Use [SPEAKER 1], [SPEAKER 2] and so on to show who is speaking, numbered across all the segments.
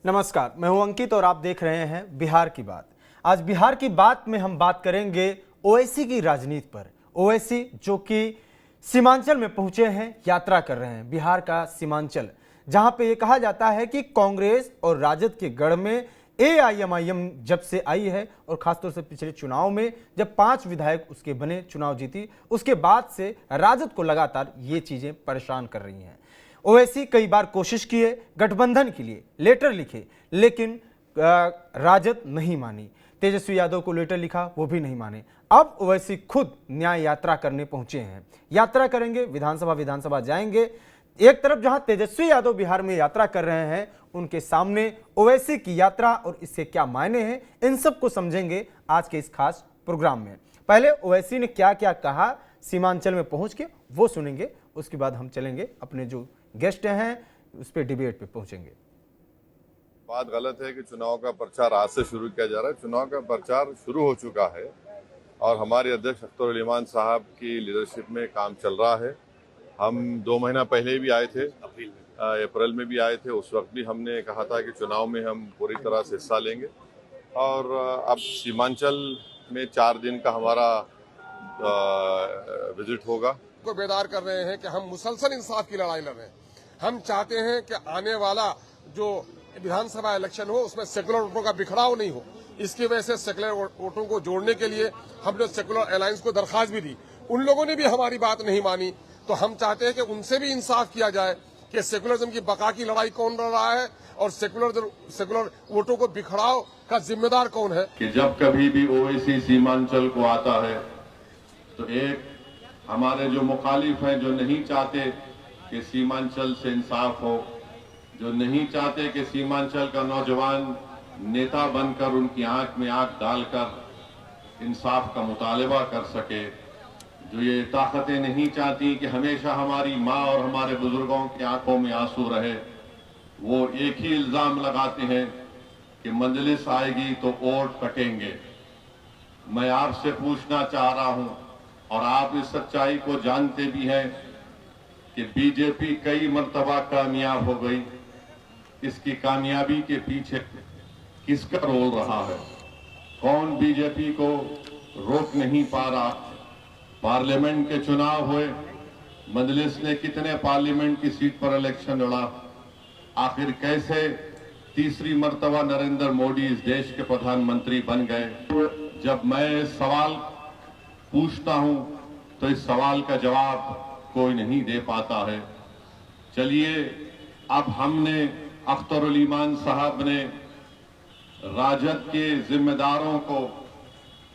[SPEAKER 1] नमस्कार, मैं हूं अंकित और आप देख रहे हैं बिहार की बात। आज बिहार की बात में हम बात करेंगे ओवैसी की राजनीति पर। ओवैसी जो कि सीमांचल में पहुंचे हैं, यात्रा कर रहे हैं, बिहार का सीमांचल, जहां पे ये कहा जाता है कि कांग्रेस और राजद के गढ़ में एआईएमआईएम जब से आई है और खासतौर से पिछले चुनाव में जब 5 विधायक उसके बने, चुनाव जीती, उसके बाद से राजद को लगातार ये चीजें परेशान कर रही हैं। ओवैसी कई बार कोशिश किए गठबंधन के लिए, लेटर लिखे, लेकिन राजद नहीं मानी। तेजस्वी यादव को लेटर लिखा, वो भी नहीं माने। अब ओवैसी खुद न्याय यात्रा करने पहुंचे हैं, यात्रा करेंगे, विधानसभा जाएंगे। एक तरफ जहां तेजस्वी यादव बिहार में यात्रा कर रहे हैं, उनके सामने ओवैसी की यात्रा और इससे क्या मायने हैं, इन सब को समझेंगे आज के इस खास प्रोग्राम में। पहले ओवैसी ने क्या क्या कहा सीमांचल में पहुंच के, वो सुनेंगे। उसके बाद हम चलेंगे, अपने जो गेस्ट हैं उस पर डिबेट पे पहुंचेंगे।
[SPEAKER 2] बात गलत है कि चुनाव का प्रचार आज से शुरू किया जा रहा है। चुनाव का प्रचार शुरू हो चुका है और हमारे अध्यक्ष अख्तर उल इमान साहब की लीडरशिप में काम चल रहा है। हम 2 महीना पहले भी आए थे, अप्रैल में भी आए थे। उस वक्त भी हमने कहा था कि चुनाव में हम पूरी तरह से हिस्सा लेंगे। और अब सीमांचल में 4 दिन का हमारा विजिट होगा।
[SPEAKER 3] को बेदार कर रहे हैं कि हम मुसलसल इंसाफ की लड़ाई लड़ रहे हैं। हम चाहते हैं कि आने वाला जो विधानसभा इलेक्शन हो उसमें सेकुलर वोटों का बिखराव नहीं हो। इसकी वजह से सेकुलर वोटों को जोड़ने के लिए हमने सेकुलर अलायंस को दरखास्त भी दी। उन लोगों ने भी हमारी बात नहीं मानी, तो हम चाहते हैं कि उनसे भी इंसाफ किया जाए कि सेकुलरिज्म की बका की लड़ाई कौन लड़ रहा है और सेकुलर वोटों को बिखराव का जिम्मेदार कौन है।
[SPEAKER 4] कि जब कभी भी ओवैसी सीमांचल को आता है तो एक हमारे जो मुखालिफ हैं, जो नहीं चाहते कि सीमांचल से इंसाफ हो, जो नहीं चाहते कि सीमांचल का नौजवान नेता बनकर उनकी आंख में आंख डालकर इंसाफ का मुतालबा कर सके, जो ये ताकतें नहीं चाहती कि हमेशा हमारी माँ और हमारे बुजुर्गों की आंखों में आंसू रहे, वो एक ही इल्जाम लगाते हैं कि मजलिस आएगी तो वोट कटेंगे। मैं आपसे पूछना चाह रहा हूं और आप इस सच्चाई को जानते भी हैं कि बीजेपी कई मर्तबा कामयाब हो गई। इसकी कामयाबी के पीछे किसका रोल रहा है? कौन बीजेपी को रोक नहीं पा रहा? पार्लियामेंट के चुनाव हुए, मजलिस ने कितने पार्लियामेंट की सीट पर इलेक्शन लड़ा? आखिर कैसे तीसरी मर्तबा नरेंद्र मोदी इस देश के प्रधानमंत्री बन गए? जब मैं सवाल पूछता हूं तो इस सवाल का जवाब कोई नहीं दे पाता है। चलिए, अब हमने अख्तर उल इमान साहब ने राजद के जिम्मेदारों को,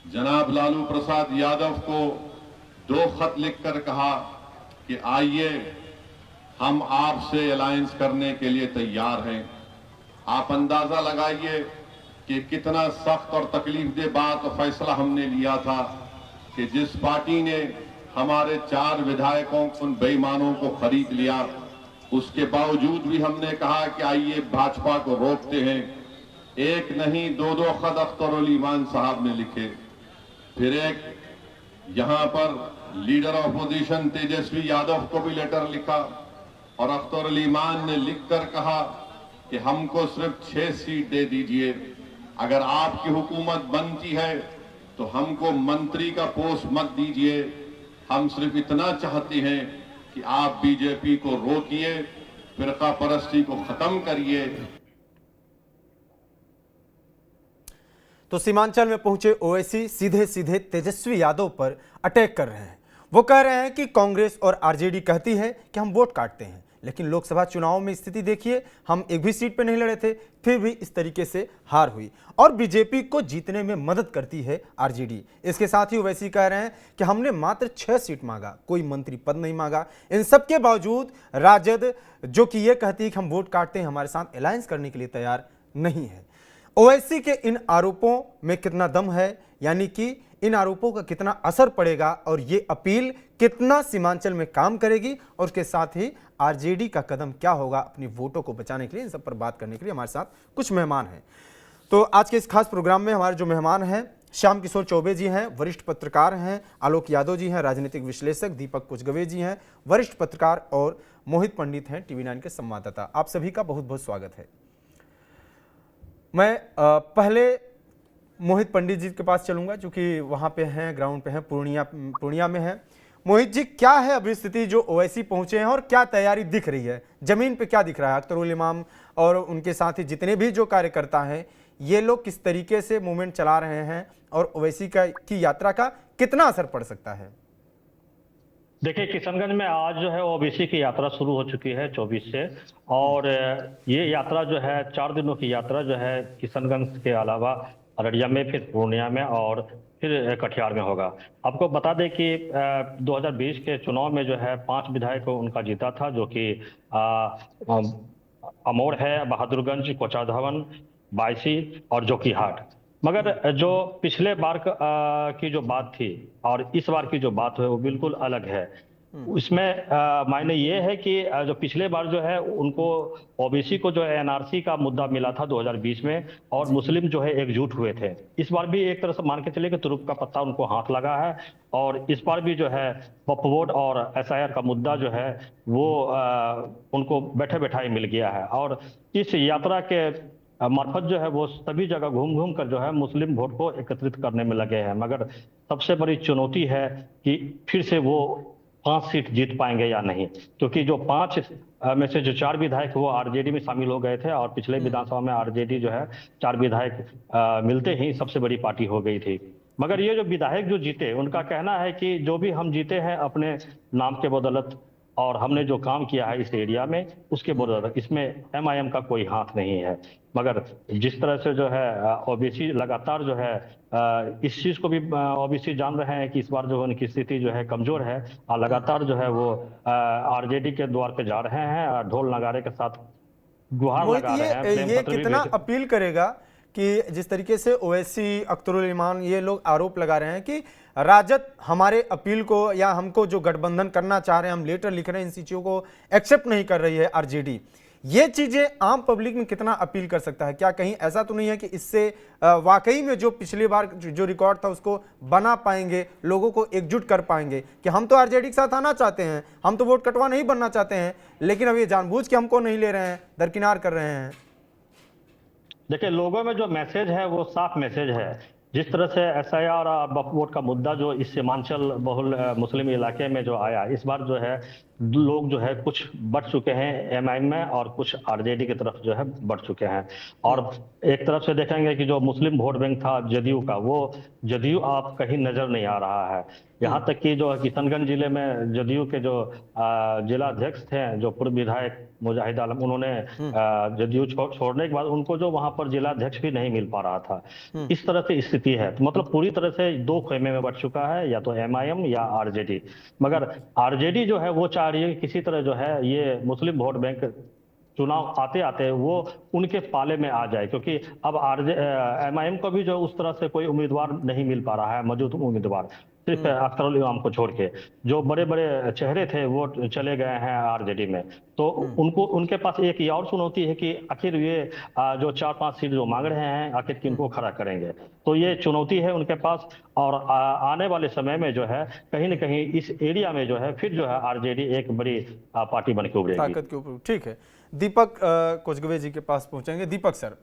[SPEAKER 4] जनाब लालू प्रसाद यादव को 2 खत लिखकर कहा कि आइए हम आपसे अलायंस करने के लिए तैयार हैं। आप अंदाजा लगाइए कि कितना सख्त और तकलीफ दे बात और फैसला हमने लिया था कि जिस पार्टी ने हमारे 4 विधायकों, उन बेईमानों को खरीद लिया, उसके बावजूद भी हमने कहा कि आइए भाजपा को रोकते हैं। एक नहीं 2-2 खत अख्तर उल इमान साहब ने लिखे। फिर एक यहां पर लीडर ऑपोजिशन तेजस्वी यादव को भी लेटर लिखा और अख्तर उल इमान ने लिखकर कहा कि हमको सिर्फ 6 सीट दे दीजिए। अगर आपकी हुकूमत बनती है तो हमको मंत्री का पोस्ट मत दीजिए। हम सिर्फ इतना चाहते हैं कि आप बीजेपी को रोकिए, फिरका परस्ती को खत्म करिए।
[SPEAKER 1] तो सीमांचल में पहुंचे ओवैसी सीधे सीधे तेजस्वी यादव पर अटैक कर रहे हैं। वो कह रहे हैं कि कांग्रेस और आरजेडी कहती है कि हम वोट काटते हैं, लेकिन लोकसभा चुनाव में स्थिति देखिए, हम एक भी सीट पे नहीं लड़े थे, फिर भी इस तरीके से हार हुई और बीजेपी को जीतने में मदद करती है आरजेडी। इसके साथ ही ओवैसी कह रहे हैं कि हमने मात्र 6 सीट मांगा, कोई मंत्री पद नहीं मांगा। इन सब के बावजूद राजद, जो कि ये कहती है कि हम वोट काटते हैं, हमारे साथ अलायंस करने के लिए तैयार नहीं है। ओवैसी के इन आरोपों में कितना दम है, यानी कि इन आरोपों का कितना असर पड़ेगा और ये अपील कितना सीमांचल में काम करेगी, और उसके साथ ही आरजेडी का कदम क्या होगा अपनी वोटों को बचाने के लिए, इन सब पर बात करने के लिए हमारे साथ कुछ मेहमान हैं। तो आज के इस खास प्रोग्राम में हमारे जो मेहमान हैं, श्याम किशोर चौबे जी हैं, वरिष्ठ पत्रकार हैं, आलोक यादव जी हैं, राजनीतिक विश्लेषक, दीपक कुचगवे जी हैं, वरिष्ठ पत्रकार, और मोहित पंडित हैं, टीवी 9 के संवाददाता। आप सभी का बहुत बहुत स्वागत है। मैं पहले मोहित पंडित जी के पास चलूंगा, क्योंकि वहां पे हैं, ग्राउंड पे हैं, पूर्णिया में हैं। मोहित जी, क्या है अभी स्थिति जो ओवैसी पहुंचे हैं और क्या तैयारी दिख रही है, जमीन पे क्या दिख रहा है? अख्तरुल इमाम और उनके साथ ही जितने भी जो कार्यकर्ता हैं, ये लोग किस तरीके से मूवमेंट चला रहे हैं और ओवैसी की यात्रा का कितना असर पड़ सकता है?
[SPEAKER 5] देखिए, किशनगंज में आज जो है ओबीसी की यात्रा शुरू हो चुकी है 24 से, और ये यात्रा जो है 4 दिनों की यात्रा जो है किशनगंज के अलावा अररिया में, फिर पूर्णिया में और फिर कटिहार में होगा। आपको बता दें कि 2020 के चुनाव में जो है 5 विधायक उनका जीता था, जो कि अमोड़ है, बहादुरगंज, कोचाधवन, बायसी और जोकीहाट। मगर जो पिछले बार की जो बात थी और इस बार की जो बात है वो बिल्कुल अलग है। इसमें मायने ये है कि जो पिछले बार जो है उनको ओबीसी को जो एनआरसी का मुद्दा मिला था 2020 में, और मुस्लिम जो है एकजुट हुए थे। इस बार भी एक तरह से मान के चले कि तुरुप का पत्ता उनको हाथ लगा है, और इस बार भी जो है वक्फ बोर्ड और एसआईआर का मुद्दा जो है वो उनको बैठे बैठाए मिल गया है। और इस यात्रा के मार्फत जो है वो सभी जगह घूम घूम कर जो है मुस्लिम वोट को एकत्रित करने में लगे हैं। मगर सबसे बड़ी चुनौती है कि फिर से वो 5 सीट जीत पाएंगे या नहीं, क्योंकि जो 5 में से जो 4 विधायक वो आरजेडी में शामिल हो गए थे, और पिछले विधानसभा में आरजेडी जो है 4 विधायक मिलते ही सबसे बड़ी पार्टी हो गई थी। मगर ये जो विधायक जो जीते, उनका कहना है कि जो भी हम जीते हैं अपने नाम के बदौलत, और हमने जो काम किया है इस एरिया में उसके बदौलत, इसमें एमआईएम का कोई हाथ नहीं है। मगर जिस तरह से जो है ओबीसी लगातार जो है इस चीज को भी ओबीसी जान रहे हैं कि इस बार जो उनकी स्थिति जो है कमजोर है, और लगातार जो है वो आरजेडी के द्वार पे जा रहे हैं, ढोल नगारे के साथ गुहार
[SPEAKER 1] मोहित,
[SPEAKER 5] लगा रहे हैं।
[SPEAKER 1] ये कितना अपील करेगा कि जिस तरीके से ओवैसी, अख्तरुल इमान, ये लोग आरोप लगा रहे हैं कि राजद हमारे अपील को या हमको जो गठबंधन करना चाह रहे हैं, हम लेटर लिख रहे हैं, इन चीजों को एक्सेप्ट नहीं कर रही है आरजेडी। ये चीजें आम पब्लिक में कितना अपील कर सकता है? क्या कहीं ऐसा तो नहीं है कि इससे वाकई में जो पिछली बार जो रिकॉर्ड था उसको बना पाएंगे, लोगों को एकजुट कर पाएंगे कि हम तो आरजेडी के साथ आना चाहते हैं, हम तो वोट कटवा नहीं बनना चाहते हैं, लेकिन अब ये जानबूझ के हमको नहीं ले रहे हैं, दरकिनार कर रहे हैं?
[SPEAKER 5] देखिए, लोगों में जो मैसेज है वो साफ मैसेज है। जिस तरह से एसआईआर और वक्फ बोर्ड का मुद्दा जो इस सीमांचल बहुल मुस्लिम इलाके में जो आया, इस बार जो है लोग जो है कुछ बढ़ चुके हैं एमआईएम में, और कुछ आरजेडी की तरफ जो है बढ़ चुके हैं। और एक तरफ से देखेंगे कि जो मुस्लिम वोट बैंक था जदयू का, वो जदयू आप कहीं नजर नहीं आ रहा है। यहाँ तक कि जो किशनगंज जिले में जदयू के जो जिला अध्यक्ष थे, जो पूर्व विधायक मुजाहिद आलम, उन्होंने जदयू छोड़ने के बाद उनको जो वहां पर जिला अध्यक्ष भी नहीं मिल पा रहा था। इस तरह से स्थिति है। तो मतलब पूरी तरह से 2 खेमे में बढ़ चुका है, या तो एमआईएम या आरजेडी। मगर आरजेडी जो है वो चाह रही है किसी तरह जो है ये मुस्लिम वोट बैंक चुनाव आते आते वो उनके पाले में आ जाए, क्योंकि अब एमआईएम को भी जो उस तरह से कोई उम्मीदवार नहीं मिल पा रहा है, मौजूद उम्मीदवार सिर्फ अख्तरुल इमाम को छोड़ के। जो बड़े बड़े चेहरे थे वो चले गए हैं आरजेडी में। तो उनके पास एक ये और चुनौती है कि आखिर ये जो 4-5 सीट जो मांग रहे हैं, आखिर किनको खड़ा करेंगे। तो ये चुनौती है उनके पास। और आने वाले समय में जो है कहीं न कहीं इस एरिया में जो है फिर जो है आरजेडी एक बड़ी पार्टी बन के उभरेगी।
[SPEAKER 1] ताकत के ऊपर। ठीक है, दीपक कोचगवे जी के पास पहुंचेंगे। दीपक सर,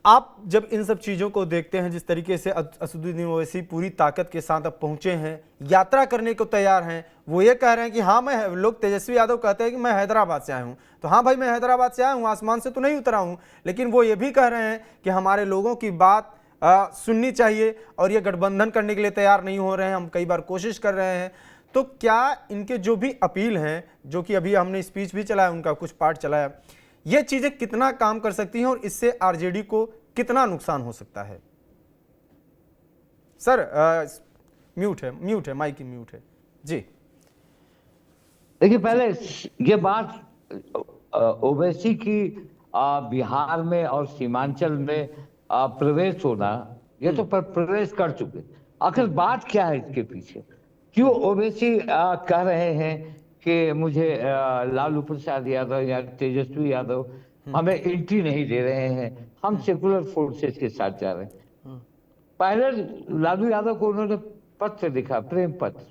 [SPEAKER 1] आप जब इन सब चीज़ों को देखते हैं, जिस तरीके से असदुद्दीन ओवैसी पूरी ताकत के साथ अब पहुंचे हैं, यात्रा करने को तैयार हैं, वो ये कह रहे हैं कि हाँ मैं, लोग तेजस्वी यादव कहते हैं कि मैं हैदराबाद से आया हूँ, तो हाँ भाई मैं हैदराबाद से आया हूँ, आसमान से तो नहीं उतरा हूँ, लेकिन वो ये भी कह रहे हैं कि हमारे लोगों की बात सुननी चाहिए और ये गठबंधन करने के लिए तैयार नहीं हो रहे हैं, हम कई बार कोशिश कर रहे हैं। तो क्या इनके जो भी अपील हैं, जो कि अभी हमने स्पीच भी चलाया, उनका कुछ पार्ट चलाया, ये चीजें कितना काम कर सकती हैं और इससे आरजेडी को कितना नुकसान हो सकता है? सर म्यूट है, माइक म्यूट है जी।
[SPEAKER 6] देखिए, पहले ये बात ओवैसी की बिहार में और सीमांचल में प्रवेश होना, ये तो प्रवेश कर चुके। आखिर बात क्या है इसके पीछे? क्यों ओवैसी कह रहे हैं कि मुझे लालू प्रसाद यादव या तेजस्वी यादव हमें एंट्री नहीं दे रहे हैं, हम सेकुलर फोर्सेस के साथ जा रहे हैं? पहले लालू यादव को उन्होंने पत्र लिखा, प्रेम पत्र,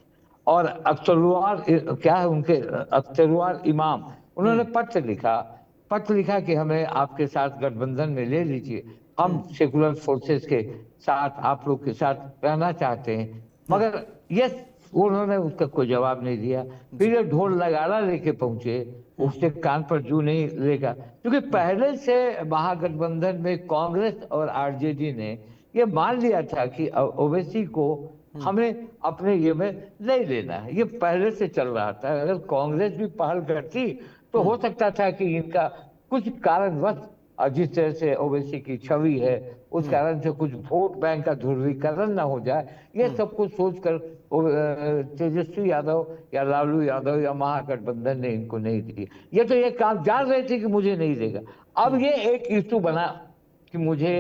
[SPEAKER 6] और अख्तरुल क्या है उनके, अख्तरुल इमाम, उन्होंने पत्र लिखा कि हमें आपके साथ गठबंधन में ले लीजिए। हम सेकुलर फोर्सेस के साथ, आप लोग के साथ रहना चाहते हैं। मगर ये उन्होंने उसका कोई जवाब नहीं दिया। फिर ये ढोल नगाड़ा लेके पहुंचे, उसके कान पर जू नहीं लेगा, क्योंकि पहले से महागठबंधन में कांग्रेस और आरजेडी ने ये मान लिया था कि ओवैसी को हमें अपने ये में नहीं लेना है। ये पहले से चल रहा था। अगर कांग्रेस भी पहल करती तो हो सकता था कि इनका कुछ कारणवश, और जिस तरह से ओवैसी की छवि है उस कारण से कुछ वोट बैंक का ध्रुवीकरण ना हो जाए, ये सब कुछ सोचकर तेजस्वी यादव या लालू यादव या महागठबंधन ने इनको नहीं दी। ये तो ये काम जान रहे थे कि मुझे नहीं देगा। अब ये एक इशू बना कि मुझे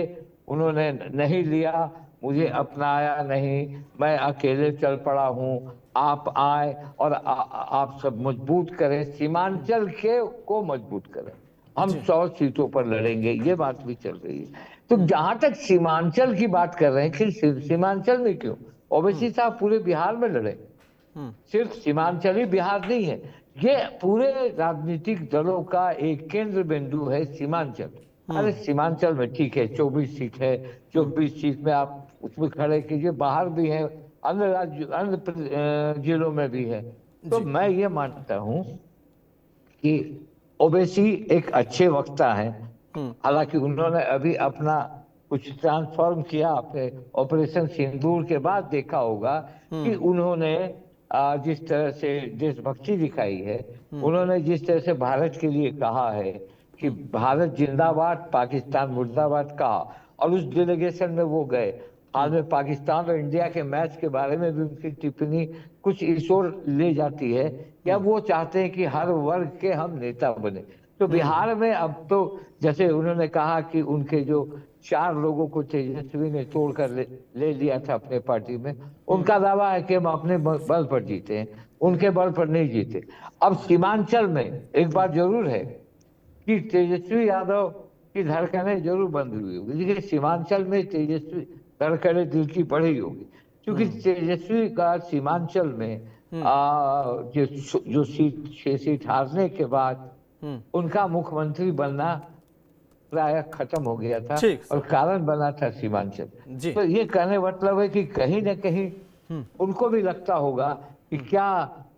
[SPEAKER 6] उन्होंने नहीं लिया, मुझे अपनाया नहीं, मैं अकेले चल पड़ा हूँ, आप आए और आप सब मजबूत करें, सीमांचल के को मजबूत करें, हम 100 सीटों पर लड़ेंगे, ये बात भी चल रही है। तो जहां तक सीमांचल की बात कर रहे हैं कि सीमांचल में क्यों, ओवैसी साहब पूरे बिहार में लड़े, सिर्फ सीमांचल ही बिहार नहीं है, ये पूरे राजनीतिक दलों का एक केंद्र बिंदु है सीमांचल। अरे सीमांचल में ठीक है 24 सीट है, 24 सीट में आप उसमें खड़े कीजिए, बाहर भी है, अन्य राज्य अन्य जिलों में भी है। तो मैं ये मानता हूं कि ओवैसी एक अच्छे वक्ता है। हालांकि उन्होंने अभी अपना कुछ ट्रांसफॉर्म किया, आपने ऑपरेशन सिंदूर के बाद देखा होगा कि उन्होंने जिस तरह से देशभक्ति दिखाई है, उन्होंने जिस तरह से भारत के लिए कहा है कि भारत जिंदाबाद पाकिस्तान मुर्दाबाद कहा, और उस डेलीगेशन में वो गए। हाल में पाकिस्तान और इंडिया के मैच के बारे में भी उनकी टिप्पणी कुछ इस ओर ले जाती है कि अब वो चाहते हैं कि हर वर्ग के हम नेता बने। तो बिहार में अब तो जैसे उन्होंने कहा कि उनके जो 4 लोगों को तेजस्वी ने तोड़कर ले लिया था अपने पार्टी में, उनका दावा है कि हम अपने बल पर जीते हैं, उनके बल पर नहीं जीते। अब सीमांचल में एक बात जरूर है कि तेजस्वी यादव की धड़कनें जरूर बंद हुई होगी, लेकिन सीमांचल में तेजस्वी धड़कनें दिल की बढ़ी होगी, क्योंकि तेजस्वी का सीमांचल में जो सीट 6 सीट हारने के बाद उनका मुख्यमंत्री बनना प्राय खत्म हो गया था, और कारण बना था सीमांचल। तो ये कहने मतलब है कि कहीं न कहीं उनको भी लगता होगा कि क्या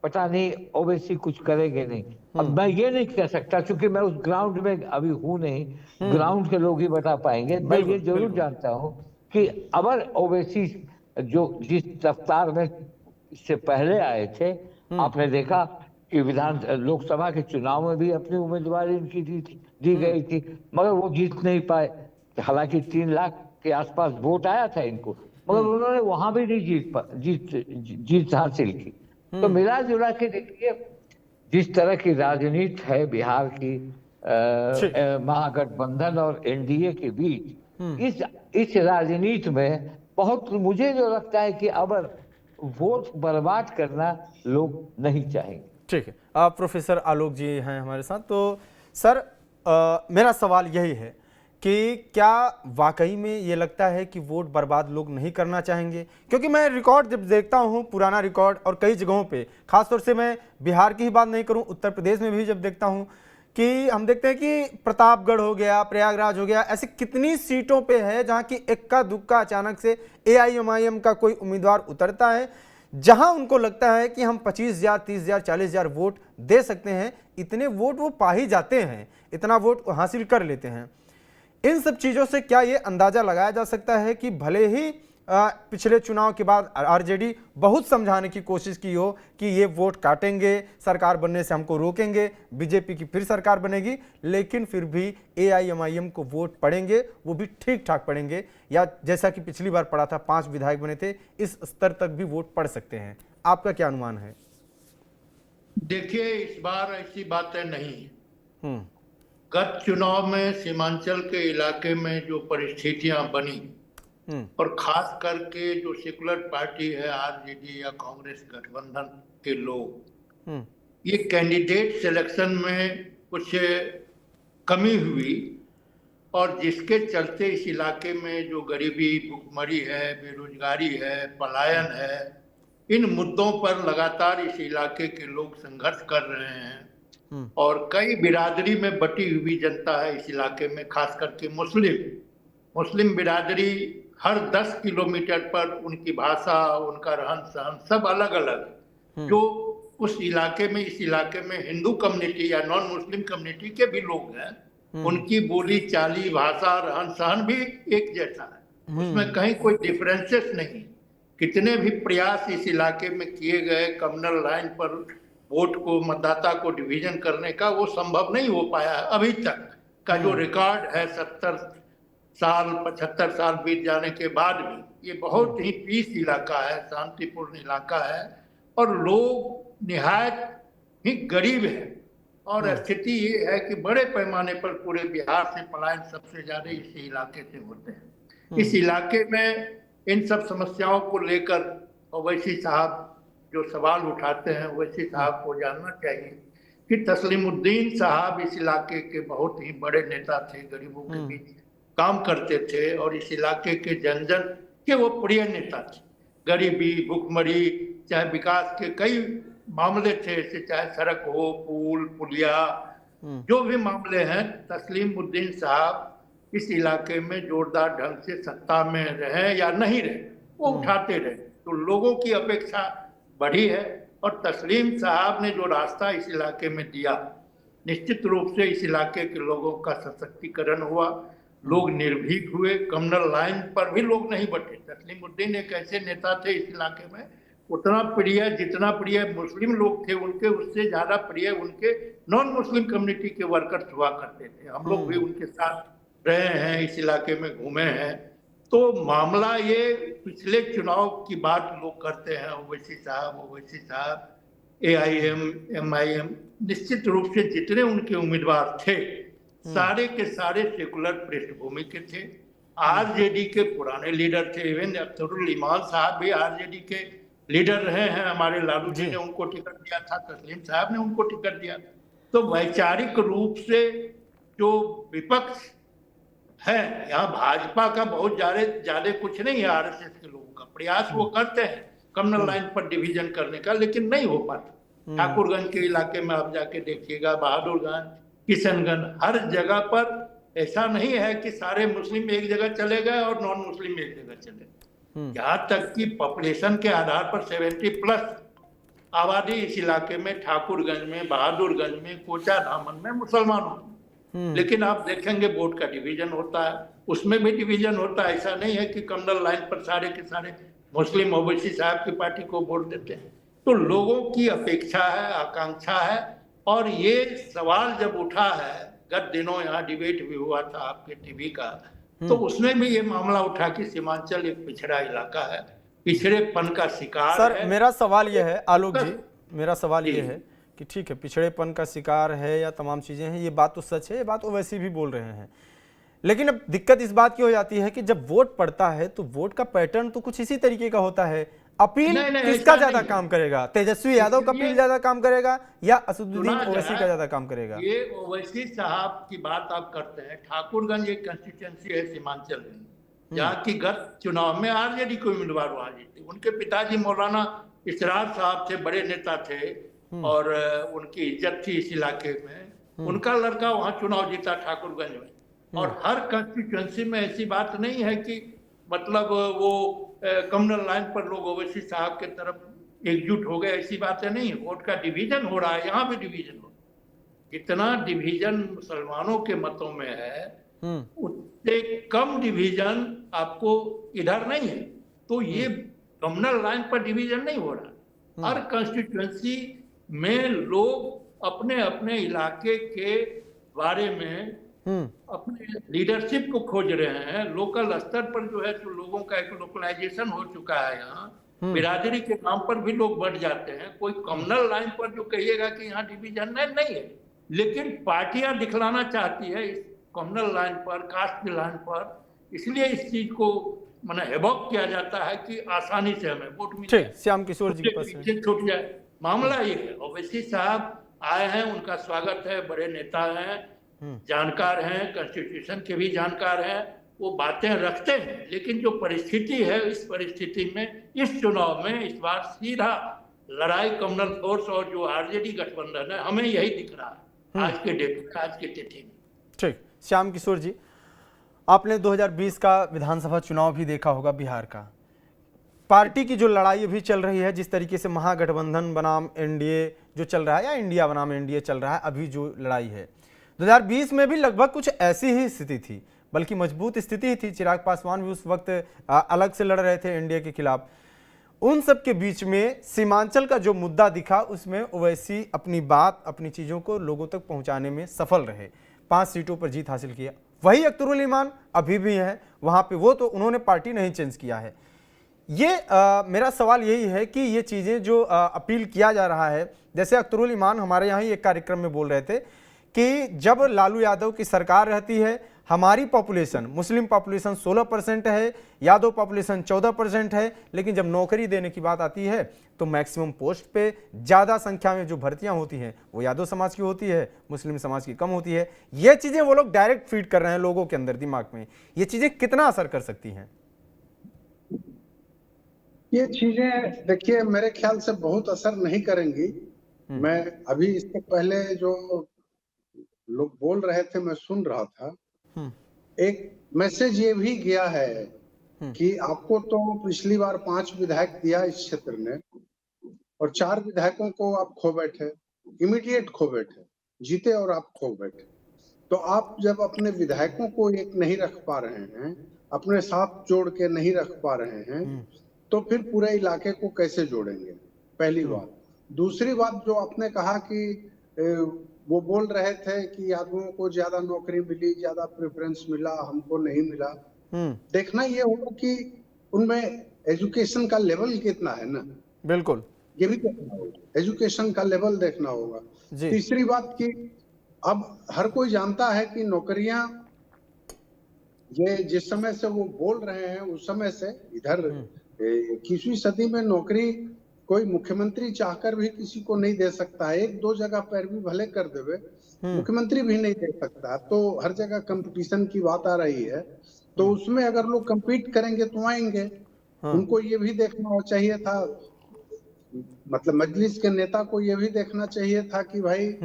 [SPEAKER 6] पता नहीं ओवैसी कुछ करेंगे नहीं। अब मैं ये नहीं कह सकता क्योंकि मैं उस ग्राउंड में अभी हूं नहीं, ग्राउंड के लोग ही बता पाएंगे। मैं ये जरूर जानता हूं कि अगर ओवैसी जो जिस रफ्तार में इससे पहले आए थे, आपने देखा कि लोकसभा के चुनाव में भी अपनी उम्मीदवारी इनकी दी गई थी, मगर वो जीत नहीं पाए। हालांकि 3 लाख के आसपास वोट आया था इनको, मगर उन्होंने वहां भी नहीं जीत हासिल की। तो मिला जुला के देखिए जिस तरह की राजनीति है बिहार की महागठबंधन और एनडीए के बीच, इस राजनीति में बहुत मुझे जो लगता है कि अब वोट बर्बाद करना लोग नहीं चाहेंगे।
[SPEAKER 1] ठीक है, आप प्रोफेसर आलोक जी हैं हमारे साथ। तो सर मेरा सवाल यही है कि क्या वाकई में ये लगता है कि वोट बर्बाद लोग नहीं करना चाहेंगे? क्योंकि मैं रिकॉर्ड जब देखता हूँ, पुराना रिकॉर्ड, और कई जगहों पे, खासतौर से मैं बिहार की ही बात नहीं करूँ, उत्तर प्रदेश में भी जब देखता हूँ कि हम देखते हैं कि प्रतापगढ़ हो गया, प्रयागराज हो गया, ऐसी कितनी सीटों पे है जहाँ की इक्का दुक्का अचानक से AIMIM का कोई उम्मीदवार उतरता है, जहां उनको लगता है कि हम 25,000, 30,000, 40,000 वोट दे सकते हैं, इतने वोट वो पा ही जाते हैं, इतना वोट हासिल कर लेते हैं। इन सब चीज़ों से क्या ये अंदाज़ा लगाया जा सकता है कि भले ही पिछले चुनाव के बाद आरजेडी बहुत समझाने की कोशिश की हो कि ये वोट काटेंगे, सरकार बनने से हमको रोकेंगे, बीजेपी की फिर सरकार बनेगी, लेकिन फिर भी AIMIM को वोट पड़ेंगे, वो भी ठीक ठाक पड़ेंगे, या जैसा कि पिछली बार पड़ा था 5 विधायक बने थे, इस स्तर तक भी वोट पड़ सकते हैं? आपका क्या अनुमान है?
[SPEAKER 7] देखिए, इस बार ऐसी बातें नहीं। गत चुनाव में सीमांचल के इलाके में जो परिस्थितियां बनी, और खास करके जो सेकुलर पार्टी है आरजेडी या कांग्रेस गठबंधन के लोग, ये कैंडिडेट सिलेक्शन में कुछ कमी हुई, और जिसके चलते इस इलाके में जो गरीबी, भुखमरी है, बेरोजगारी है, पलायन है, इन मुद्दों पर लगातार इस इलाके के लोग संघर्ष कर रहे हैं। और कई बिरादरी में बटी हुई जनता है इस इलाके में, खास करके मुस्लिम, मुस्लिम बिरादरी हर 10 किलोमीटर पर उनकी भाषा, उनका रहन सहन सब अलग अलग। जो उस इलाके में, इस इलाके में हिंदू कम्युनिटी या नॉन मुस्लिम कम्युनिटी के भी लोग हैं, उनकी बोली चाली, भाषा, रहन सहन भी एक जैसा है। उसमें कहीं कोई डिफरेंसेस नहीं। कितने भी प्रयास इस इलाके में किए गए कम्युनल लाइन पर वोट को, मतदाता को डिवीजन करने का, वो संभव नहीं हो पाया। अभी तक का जो रिकॉर्ड है 70 साल 75 साल बीत जाने के बाद भी, ये बहुत ही पीस इलाका है, शांतिपूर्ण इलाका है और लोग निहायत ही गरीब है। और स्थिति ये है कि बड़े पैमाने पर पूरे बिहार से पलायन सबसे ज्यादा इसी इलाके से होते हैं। इस इलाके में इन सब समस्याओं को लेकर ओवैसी साहब जो सवाल उठाते हैं, ओवैसी साहब को जानना चाहिए कि तस्लीमुद्दीन साहब इस इलाके के बहुत ही बड़े नेता थे, गरीबों के बीच काम करते थे और इस इलाके के जन जन के वो प्रिय नेता थे। गरीबी, भुखमरी, चाहे विकास के कई मामले थे, चाहे सड़क हो, पुल पुलिया, जो भी मामले हैं, तस्लीमुद्दीन साहब इस इलाके में जोरदार ढंग से सत्ता में रहे या नहीं रहे, वो उठाते रहे। तो लोगों की अपेक्षा बढ़ी है और तस्लीम साहब ने जो रास्ता इस इलाके में दिया, निश्चित रूप से इस इलाके के लोगों का सशक्तिकरण हुआ, लोग निर्भीक हुए। कम्युनल लाइन पर भी लोग नहीं बटे। तस्लीमुद्दीन एक ऐसे नेता थे इस इलाके में, उतना प्रिय, जितना प्रिय मुस्लिम लोग थे उनके, उससे ज्यादा प्रिय उनके नॉन मुस्लिम कम्युनिटी के वर्कर्स हुआ करते थे। हम लोग भी उनके साथ रहे हैं, इस इलाके में घूमे हैं। तो मामला ये पिछले चुनाव की बात लोग करते हैं, ओवैसी साहब, AIM, MIM, निश्चित रूप से जितने उनके उम्मीदवार थे सारे के सारे सेकुलर पृष्ठभूमि के थे। RJD के पुराने लीडर थे। इवन अख्तरुल इमान साहब भी RJD के लीडर रहे हैं। हमारे लालू जी ने उनको टिकट दिया था, तस्लीम साहब ने उनको टिकट दिया। तो वैचारिक रूप से जो विपक्ष है यहाँ, भाजपा का बहुत ज्यादा कुछ नहीं है। RSS के लोगों का प्रयास वो करते हैं कम्युनल लाइन पर डिवीजन करने का, लेकिन नहीं हो पाता। ठाकुरगंज के इलाके में आप जाके देखिएगा, बहादुरगंज, किशनगंज, हर जगह पर ऐसा नहीं है कि सारे मुस्लिम एक जगह चले गए और नॉन मुस्लिम एक जगह चले गए। यहाँ तक कि पॉपुलेशन के आधार पर 70+ आबादी इस इलाके में, ठाकुरगंज में, बहादुरगंज में, कोचा धामन में मुसलमानों में। लेकिन आप देखेंगे वोट का डिवीजन होता है, उसमें भी डिवीजन होता है। ऐसा नहीं है कि कम्युनल लाइन पर सारे के सारे मुस्लिम ओवैसी साहब की पार्टी को वोट देते हैं। तो लोगों की अपेक्षा है, आकांक्षा है। और ये सवाल जब उठा है, गत दिनों यहाँ डिबेट भी हुआ था आपके टीवी का, तो उसमें भी ये मामला उठा कि सीमांचल एक पिछड़ा इलाका है, पिछड़ेपन का शिकार
[SPEAKER 1] सर,
[SPEAKER 7] है।
[SPEAKER 1] मेरा सवाल यह है आलोक जी, मेरा सवाल यह है कि ठीक है, पिछड़ेपन का शिकार है या तमाम चीजें हैं, ये बात तो सच है, ये बात ओवैसी भी बोल रहे हैं। लेकिन अब दिक्कत इस बात की हो जाती है कि जब वोट पड़ता है तो वोट का पैटर्न तो कुछ इसी तरीके का होता है। अपील किसका ज्यादा काम करेगा? तेजस्वी यादव का अपील ज्यादा काम करेगा या असदुद्दीन ओवैसी का ज्यादा काम करेगा?
[SPEAKER 7] ये ओवैसी साहब की बात आप करते हैं। ठाकुरगंज एक कंस्टिट्यूएंसी है सीमांचल में, जहाँ की गत चुनाव में RJD को उम्मीदवार वहां जीते। उनके पिताजी मौलाना इसरार साहब थे, बड़े नेता थे और उनकी इज्जत थी इस इलाके में। उनका लड़का वहां चुनाव जीता ठाकुरगंज में। और हर कंस्टिट्यूएंसी में ऐसी बात नहीं है कि मतलब वो कम्युनल लाइन पर लोग ओवैसी साहब के तरफ एकजुट हो गए, ऐसी बातें नहीं है। वोट का डिवीजन हो रहा है, यहाँ भी डिवीजन हो। जितना डिवीजन मुसलमानों के मतों में है, उससे कम डिवीजन आपको इधर नहीं है। तो ये कम्युनल लाइन पर डिवीजन नहीं हो रहा। हर कंस्टिट्यूएंसी में लोग अपने अपने इलाके के बारे में अपने लीडरशिप को खोज रहे हैं। लोकल स्तर पर जो है तो लोगों का एक लोकलाइजेशन हो चुका है। यहाँ बिरादरी के नाम पर भी लोग बढ़ जाते हैं। कोई कम्युनल लाइन पर जो कहिएगा कि यहाँ डिवीजन नहीं है, लेकिन पार्टियां दिखलाना चाहती है इस कम्युनल लाइन पर, कास्ट की लाइन पर। इसलिए इस चीज को माने एवॉक किया जाता है कि आसानी से हमें वोट मिल जाए,
[SPEAKER 1] श्याम किशोर जी के पास
[SPEAKER 7] पीछे छूट जाए। मामला ये है। ओवैसी साहब आए हैं, उनका स्वागत है, बड़े नेता हैं, जानकार हैं, कॉन्स्टिट्यूशन के भी जानकार हैं, वो बातें रखते हैं। लेकिन जो परिस्थिति है, इस परिस्थिति में, इस चुनाव में इस बार सीधा लड़ाई कम्युनल फोर्स और जो RJD गठबंधन है, हमें यही दिख रहा है आज के डेट में, आज की तिथि में।
[SPEAKER 1] ठीक, श्याम किशोर जी, आपने 2020 का विधानसभा चुनाव भी देखा होगा बिहार का। पार्टी की जो लड़ाई अभी चल रही है, जिस तरीके से महागठबंधन बनाम एनडीए जो चल रहा है या इंडिया बनाम एनडीए चल रहा है, अभी जो लड़ाई है 2020 में भी लगभग कुछ ऐसी ही स्थिति थी, बल्कि मजबूत स्थिति थी। चिराग पासवान भी उस वक्त अलग से लड़ रहे थे एनडीए के खिलाफ। उन सब के बीच में सीमांचल का जो मुद्दा दिखा, उसमें ओवैसी अपनी बात, अपनी चीज़ों को लोगों तक पहुंचाने में सफल रहे। 5 सीटों पर जीत हासिल किया। वही अख्तरुल ईमान अभी भी है वहाँ पे, वो तो उन्होंने पार्टी नहीं चेंज किया है। ये मेरा सवाल यही है कि ये चीज़ें जो अपील किया जा रहा है, जैसे अख्तरुल ईमान हमारे यहाँ ही एक कार्यक्रम में बोल रहे थे कि जब लालू यादव की सरकार रहती है, हमारी पॉपुलेशन, मुस्लिम पॉपुलेशन 16% है, यादव पॉपुलेशन 14% है, लेकिन जब नौकरी देने की बात आती है तो मैक्सिमम पोस्ट पे ज़्यादा संख्या में जो भर्तियां होती हैं वो यादव समाज की होती है, मुस्लिम समाज की कम होती है। ये चीज़ें वो लोग डायरेक्ट फीड कर रहे हैं लोगों के अंदर, दिमाग में। ये चीज़ें कितना असर कर सकती हैं?
[SPEAKER 8] ये चीजें देखिए मेरे ख्याल से बहुत असर नहीं करेंगी। मैं अभी इससे पहले जो लोग बोल रहे थे मैं सुन रहा था, एक मैसेज ये भी गया है कि आपको तो पिछली बार 5 विधायक दिया इस क्षेत्र में और 4 विधायकों को आप खो बैठे, इमीडिएट खो बैठे, जीते और आप खो बैठे। तो आप जब अपने विधायकों को एक नहीं रख पा रहे हैं, अपने साथ जोड़ के नहीं रख पा रहे हैं, तो फिर पूरे इलाके को कैसे जोड़ेंगे? पहली बात। दूसरी बात जो आपने कहा कि वो बोल रहे थे कि यादवों को ज्यादा नौकरी मिली, ज्यादा प्रेफरेंस मिला, हमको नहीं मिला। देखना ये होगा कि उनमें एजुकेशन का लेवल कितना है ना। बिल्कुल, ये भी देखना होगा, एजुकेशन का लेवल देखना होगा। तीसरी बात कि अब हर कोई जानता है कि नौकरियां, ये जिस समय से वो बोल रहे हैं उस समय से इधर 21वीं सदी में नौकरी कोई मुख्यमंत्री चाहकर भी किसी को नहीं दे सकता है। 1-2 जगह पैरवी भले कर देवे, मुख्यमंत्री भी नहीं दे सकता। तो हर जगह कंपटीशन की बात आ रही है, तो उसमें अगर लोग compete करेंगे तो आएंगे। उनको ये भी देखना चाहिए था, मतलब मजलिस के नेता को ये भी देखना चाहिए था कि भाई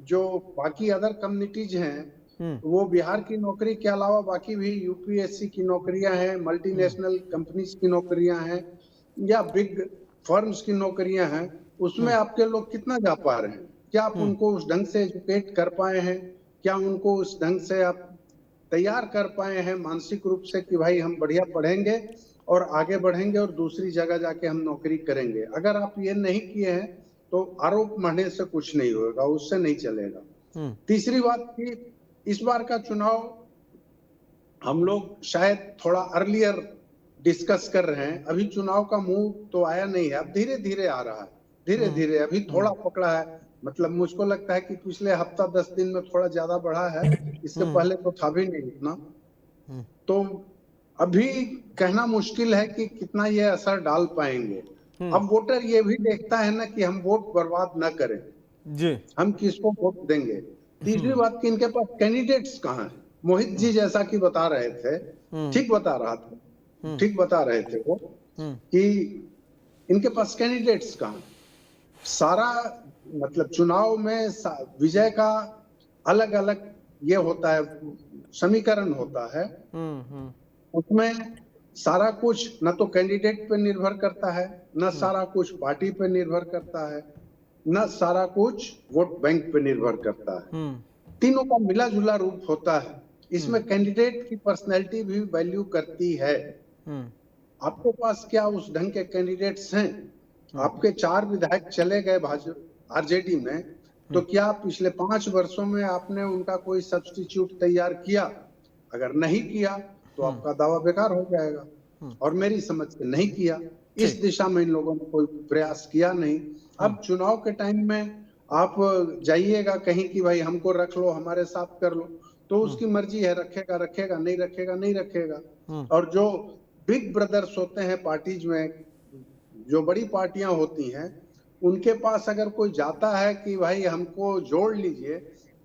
[SPEAKER 8] जो बाकी अदर कम्युनिटीज हैं, वो बिहार की नौकरी के अलावा बाकी भी यूपीएससी की नौकरियां हैं, मल्टीनेशनल कंपनीज की नौकरियां हैं या बिग फर्म्स की नौकरियां हैं, उसमें आपके लोग कितना जा पा रहे हैं? क्या आप उनको उस ढंग से एजुकेट कर पाए हैं? क्या उनको उस ढंग से आप तैयार कर पाए हैं मानसिक रूप से कि भाई हम बढ़िया पढ़ेंगे और आगे बढ़ेंगे और दूसरी जगह जाके हम नौकरी करेंगे? अगर आप ये नहीं किए हैं तो आरोप मढ़ने से कुछ नहीं होगा, उससे नहीं चलेगा। तीसरी बात कि इस बार का चुनाव हम लोग शायद थोड़ा अर्लियर डिस्कस कर रहे हैं। अभी चुनाव का मुंह तो आया नहीं है, अब धीरे धीरे आ रहा है, धीरे धीरे अभी थोड़ा पकड़ा है। मतलब मुझको लगता है कि पिछले हफ्ता 10 दिन में थोड़ा ज्यादा बढ़ा है, इससे पहले तो था भी नहीं इतना। तो अभी कहना मुश्किल है कि कितना ये असर डाल पाएंगे। अब वोटर ये भी देखता है ना कि हम वोट बर्बाद न करें जी, हम किसको वोट देंगे। तीसरी बात कि इनके पास कैंडिडेट्स कहाँ है? मोहित जी जैसा कि बता रहे थे, ठीक बता रहा था, ठीक बता रहे थे वो कि इनके पास कैंडिडेट्स कहाँ? सारा मतलब चुनाव में विजय का अलग अलग ये होता है, समीकरण होता है। उसमें सारा कुछ न तो कैंडिडेट पे निर्भर करता है, न सारा कुछ पार्टी पे निर्भर करता है, न सारा कुछ वोट बैंक पे निर्भर करता है। तीनों का मिला जुला रूप होता है। इसमें कैंडिडेट की पर्सनैलिटी भी वैल्यू करती है। आपके पास क्या उस ढंग के कैंडिडेट्स हैं? आपके 4 विधायक चले गए भाजपा आरजेडी में, तो क्या पिछले 5 वर्षों में आपने उनका कोई सब्स्टिट्यूट तैयार किया? अगर नहीं किया तो आपका दावा बेकार हो जाएगा। और मेरी समझ से नहीं किया, इस दिशा में इन लोगों ने कोई प्रयास किया नहीं। अब चुनाव के टाइम में आप जाइएगा कहीं कि भाई हमको रख लो, हमारे साथ कर लो, तो उसकी मर्जी है, रखेगा रखेगा, नहीं रखेगा नहीं रखेगा। और जो बिग ब्रदर्स होते हैं पार्टीज में, जो बड़ी पार्टियां होती हैं, उनके पास अगर कोई जाता है कि भाई हमको जोड़ लीजिए,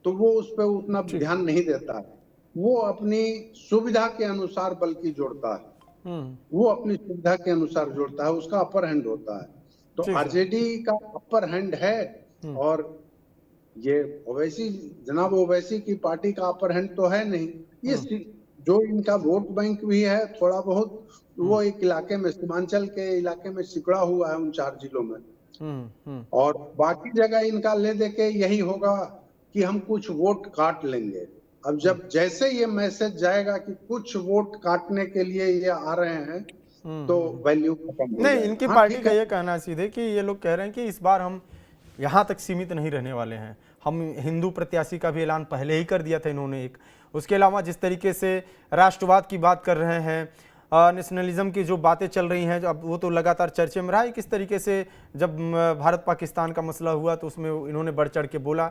[SPEAKER 8] तो वो उस पर उतना ध्यान नहीं देता है। वो अपनी सुविधा के अनुसार बल्कि जोड़ता है, वो अपनी सुविधा के अनुसार जोड़ता है, उसका अपर हैंड होता है। तो आरजेडी का अपर हैंड है और ये ओवैसी, जनाब ओवैसी की पार्टी का अपर हैंड तो है नहीं। ये जो इनका वोट बैंक भी है थोड़ा बहुत, वो एक इलाके में, सीमांचल के इलाके में सिकुड़ा हुआ है उन 4 जिलों में। और बाकी जगह इनका ले दे के यही होगा कि हम कुछ वोट काट लेंगे। अब जब जैसे ये मैसेज जाएगा कि कुछ वोट काटने के लिए ये आ रहे हैं, तो वैल्यू खत्म हो
[SPEAKER 1] नहीं,
[SPEAKER 8] जाएगा।
[SPEAKER 1] इनकी
[SPEAKER 8] हाँ,
[SPEAKER 1] पार्टी
[SPEAKER 8] ठीक
[SPEAKER 1] का
[SPEAKER 8] है।
[SPEAKER 1] ये कहना है सीधे कि ये लोग कह रहे हैं कि इस बार हम यहाँ तक सीमित नहीं रहने वाले हैं। हम हिंदू प्रत्याशी का भी ऐलान पहले ही कर दिया था इन्होंने एक। उसके अलावा जिस तरीके से राष्ट्रवाद की बात कर रहे हैं, नेशनलिज्म की जो बातें चल रही हैं, अब वो तो लगातार चर्चे में रहा है। किस तरीके से जब भारत पाकिस्तान का मसला हुआ तो उसमें इन्होंने बढ़ चढ़ के बोला।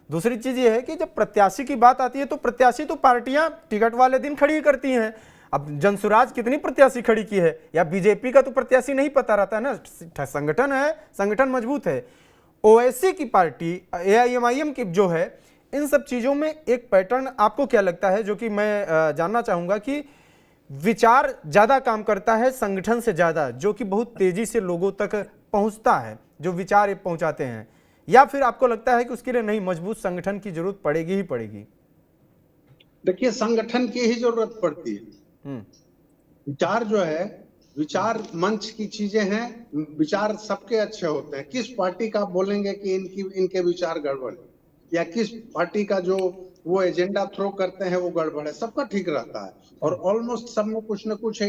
[SPEAKER 1] दूसरी चीज़ ये है कि जब प्रत्याशी की बात आती है तो प्रत्याशी तो पार्टियां टिकट वाले दिन खड़ी करती हैं। अब जनसुराज कितनी प्रत्याशी खड़ी की है, या बीजेपी का तो प्रत्याशी नहीं पता रहता है ना, संगठन है, संगठन मजबूत है। ओवैसी की पार्टी AIMIM की जो है, इन सब चीज़ों में एक पैटर्न आपको क्या लगता है, जो कि मैं जानना चाहूँगा कि विचार ज़्यादा काम करता है संगठन से ज़्यादा, जो कि बहुत तेज़ी से लोगों तक पहुँचता है, जो विचार पहुँचाते हैं, या फिर आपको लगता है कि उसके लिए नहीं, मजबूत संगठन की जरूरत पड़ेगी ही पड़ेगी?
[SPEAKER 8] देखिए, संगठन की ही जरूरत पड़ती है। विचार जो है, विचार मंच की चीजें हैं। विचार सबके अच्छे होते हैं। किस पार्टी का बोलेंगे कि इनके विचार गड़बड़ है, या किस पार्टी का जो वो एजेंडा थ्रो करते हैं वो गड़बड़ है, सबका ठीक रहता है। और ऑलमोस्ट सब में कुछ न कुछ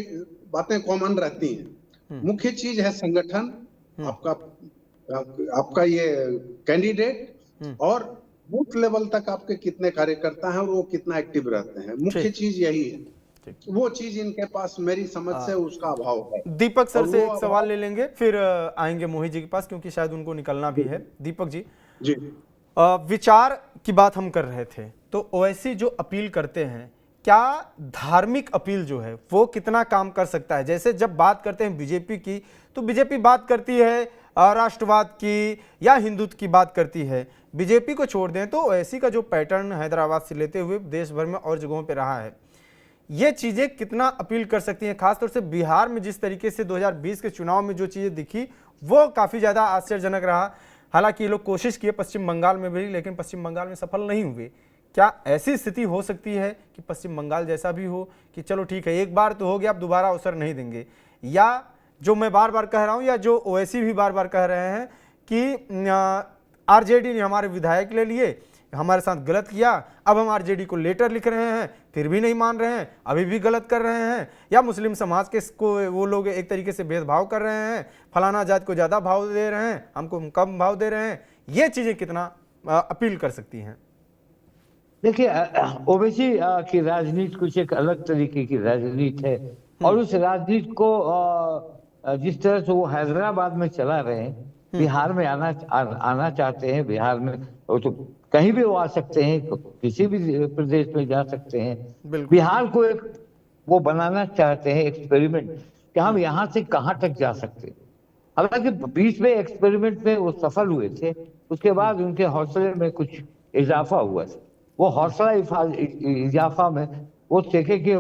[SPEAKER 8] बातें कॉमन रहती हैं। मुख्य चीज है संगठन, आपका ये कैंडिडेट, और बूथ लेवल तक आपके कितने कार्यकर्ता हैं और वो कितना एक्टिव रहते हैं। मुख्य चीज यही है। वो चीज इनके पास मेरी समझ से उसका अभाव है।
[SPEAKER 1] दीपक सर से एक सवाल ले लेंगे, फिर आएंगे मोहित जी के पास, क्योंकि शायद उनको निकलना भी है। दीपक जी, विचार की बात हम कर रहे थे, तो ओवैसी जो अपील करते हैं, क्या धार्मिक अपील जो है वो कितना काम कर सकता है? जैसे जब बात करते हैं बीजेपी की, तो बीजेपी बात करती है राष्ट्रवाद की या हिंदुत्व की बात करती है। बीजेपी को छोड़ दें तो ओवैसी का जो पैटर्न हैदराबाद से लेते हुए देश भर में और जगहों पे रहा है, ये चीज़ें कितना अपील कर सकती हैं? खासतौर से बिहार में जिस तरीके से 2020 के चुनाव में जो चीज़ें दिखी, वो काफ़ी ज़्यादा आश्चर्यजनक रहा। हालांकि ये लोग कोशिश किए पश्चिम बंगाल में भी, लेकिन पश्चिम बंगाल में सफल नहीं हुए। क्या ऐसी स्थिति हो सकती है कि पश्चिम बंगाल जैसा भी हो कि चलो ठीक है, एक बार तो हो गया, अब दोबारा अवसर नहीं देंगे? या जो मैं बार बार कह रहा हूँ, या जो ओवैसी भी बार बार कह रहे हैं कि RJD ने हमारे विधायक ले लिए, हमारे साथ गलत किया, अब हम RJD को लेटर लिख रहे हैं, फिर भी नहीं मान रहे हैं, अभी भी गलत कर रहे हैं, या मुस्लिम समाज के को वो लोग एक तरीके से भेदभाव कर रहे हैं, फलाना जात को ज़्यादा भाव दे रहे हैं, हमको कम भाव दे रहे हैं, ये चीज़ें कितना अपील कर सकती हैं?
[SPEAKER 6] देखिए, ओवैसी की राजनीति कुछ एक अलग तरीके की राजनीति है, और उस राजनीति को जिस तरह से वो हैदराबाद में चला रहे हैं, बिहार में आना चाहते हैं। बिहार में वो तो कहीं भी वो आ सकते हैं, किसी भी प्रदेश में जा सकते हैं। बिहार को एक वो बनाना चाहते हैं एक्सपेरिमेंट, कि हम यहाँ से कहाँ तक जा सकते हैं। हालांकि बीच में एक्सपेरिमेंट में वो सफल हुए थे, उसके बाद उनके हौसले में कुछ इजाफा हुआ था। वो हौसला इजाफा में वो देखे कि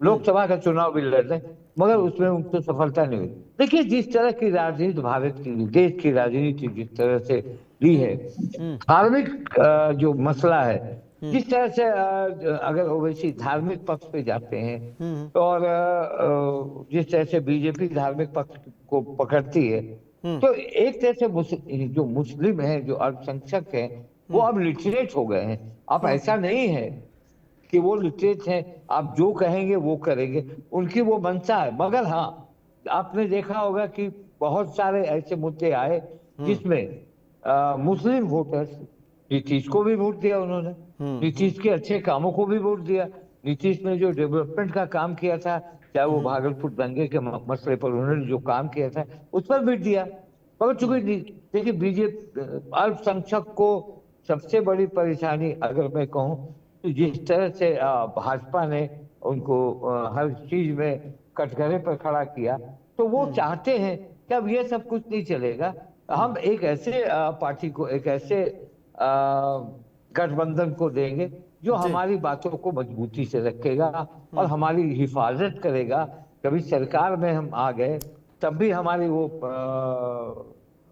[SPEAKER 6] लोकसभा का चुनाव भी लड़ रहे, मगर उसमें उनको सफलता नहीं हुई। देखिए, जिस तरह की राजनीति भारत की, देश की राजनीति जिस तरह से ली है, धार्मिक जो मसला है, जिस तरह से अगर ओवैसी धार्मिक पक्ष पे जाते हैं, और जिस तरह से बीजेपी धार्मिक पक्ष को पकड़ती है, तो एक तरह से जो मुस्लिम है, जो अल्पसंख्यक है, वो अब लिटरेट हो गए हैं। अब ऐसा नहीं है कि वो लिटरेट हैं, आप जो कहेंगे वो करेंगे, उनकी वो मंशा है। मगर हाँ, आपने देखा होगा कि बहुत सारे ऐसे मुद्दे आए जिसमें मुस्लिम वोटर्स, नीतीश को भी वोट दिया उन्होंने, नीतीश के अच्छे कामों को भी वोट दिया, नीतीश ने जो डेवलपमेंट का काम किया था, चाहे वो भागलपुर दंगे के मसले पर उन्होंने जो काम किया था, उस पर भी दिया। मगर चूंकि देखिए, बीजेपी अल्पसंख्यक को सबसे बड़ी परेशानी अगर मैं कहूँ तो जिस तरह से भाजपा ने उनको हर चीज में कटघरे पर खड़ा किया, तो वो चाहते हैं कि अब ये सब कुछ नहीं चलेगा, हम एक ऐसे पार्टी को, एक ऐसे गठबंधन को देंगे जो हमारी बातों को मजबूती से रखेगा और हमारी हिफाजत करेगा। कभी सरकार में हम आ गए तब भी हमारी वो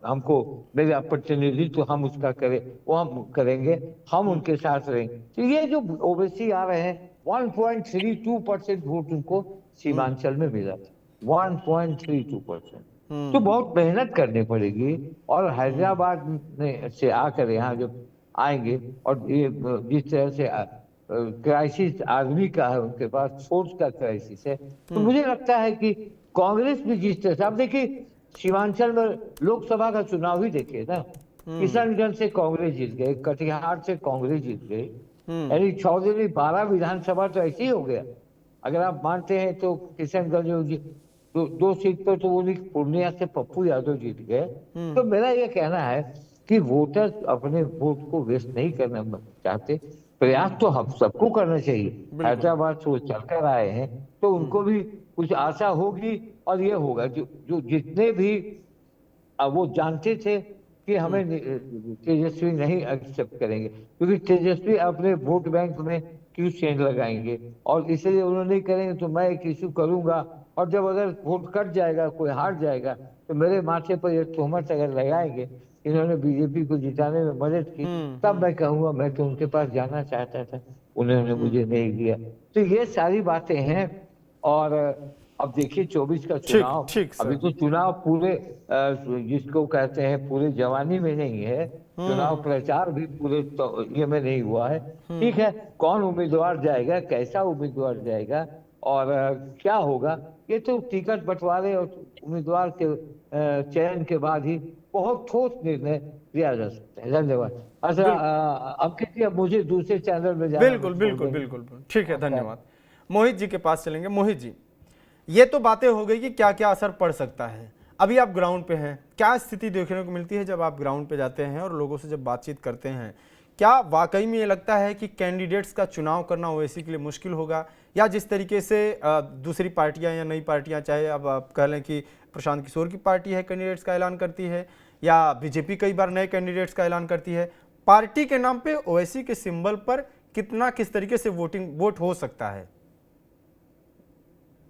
[SPEAKER 6] हमको मेरे प्रतिनिधित्व हम उसका करें, वो हम करेंगे, हम उनके साथ रहेंगे। तो ये जो ओवैसी आ रहे हैं, 1.32% वोट उनको सीमांचल में मिला था, 1.32%। तो बहुत मेहनत करनी पड़ेगी। और हैदराबाद में से आकर यहाँ जब आएंगे और ये जिस तरह से क्राइसिस आर्मी का है, उनके पास फोर्स का क्राइसिस है, तो मुझे लगता है कि कांग्रेस भी जिस तरह से, आप देखिए सीमांचल में लोकसभा का चुनाव ही देखिए ना, किशनगंज से कांग्रेस जीत गए, कटिहार से कांग्रेस जीत गए, यानी 12 विधानसभा तो ऐसे ही हो गया। अगर आप मानते हैं तो किशनगंज दो सीट पर तो वो पूर्णिया से पप्पू यादव जीत गए। तो मेरा ये कहना है कि वोटर्स अपने वोट को वेस्ट नहीं करना चाहते, प्रयास तो हम सबको करना चाहिए। हैदराबाद से वो चलकर आए हैं तो उनको भी कुछ आशा होगी, और ये होगा जो जितने भी वो जानते थे कि हमें तेजस्वी नहीं एक्सेप्ट करेंगे, क्योंकि तेजस्वी अपने वोट बैंक में क्यों चेंज लगाएंगे, और इसलिए उन्होंने नहीं करेंगे तो मैं एक इशू करूंगा, और जब अगर वोट कट जाएगा, कोई हार जाएगा, तो मेरे माथे पर ये तोहमत अगर लगाएंगे इन्होंने बीजेपी को जिताने में मदद की, तब मैं कहूँगा मैं तो उनके पास जाना चाहता था, उन्होंने मुझे नहीं दिया। तो ये सारी बातें हैं। और अब देखिए 24 का चुनाव, अभी तो चुनाव पूरे जिसको कहते हैं पूरे जवानी में नहीं है, चुनाव प्रचार भी पूरे ये में नहीं हुआ है। ठीक है, कौन उम्मीदवार जाएगा, कैसा उम्मीदवार जाएगा और क्या होगा, ये तो टिकट बंटवारे और उम्मीदवार के चयन के बाद ही बहुत ठोस निर्णय लिया जा सकता है। धन्यवाद। अच्छा, अब किसी मुझे दूसरे चैनल में जाना,
[SPEAKER 1] बिल्कुल बिल्कुल बिल्कुल ठीक है, धन्यवाद। मोहित जी के पास चलेंगे। मोहित जी, ये तो बातें हो गई कि क्या क्या असर पड़ सकता है। अभी आप ग्राउंड पे हैं, क्या स्थिति देखने को मिलती है जब आप ग्राउंड पे जाते हैं और लोगों से जब बातचीत करते हैं? क्या वाकई में ये लगता है कि कैंडिडेट्स का चुनाव करना ओवैसी के लिए मुश्किल होगा, या जिस तरीके से दूसरी पार्टियां या नई पार्टियां, चाहे अब आप कह लें कि प्रशांत किशोर की पार्टी है कैंडिडेट्स का ऐलान करती है, या बीजेपी कई बार नए कैंडिडेट्स का ऐलान करती है, पार्टी के नाम पे ओवैसी के सिंबल पर किस तरीके से वोट हो सकता है?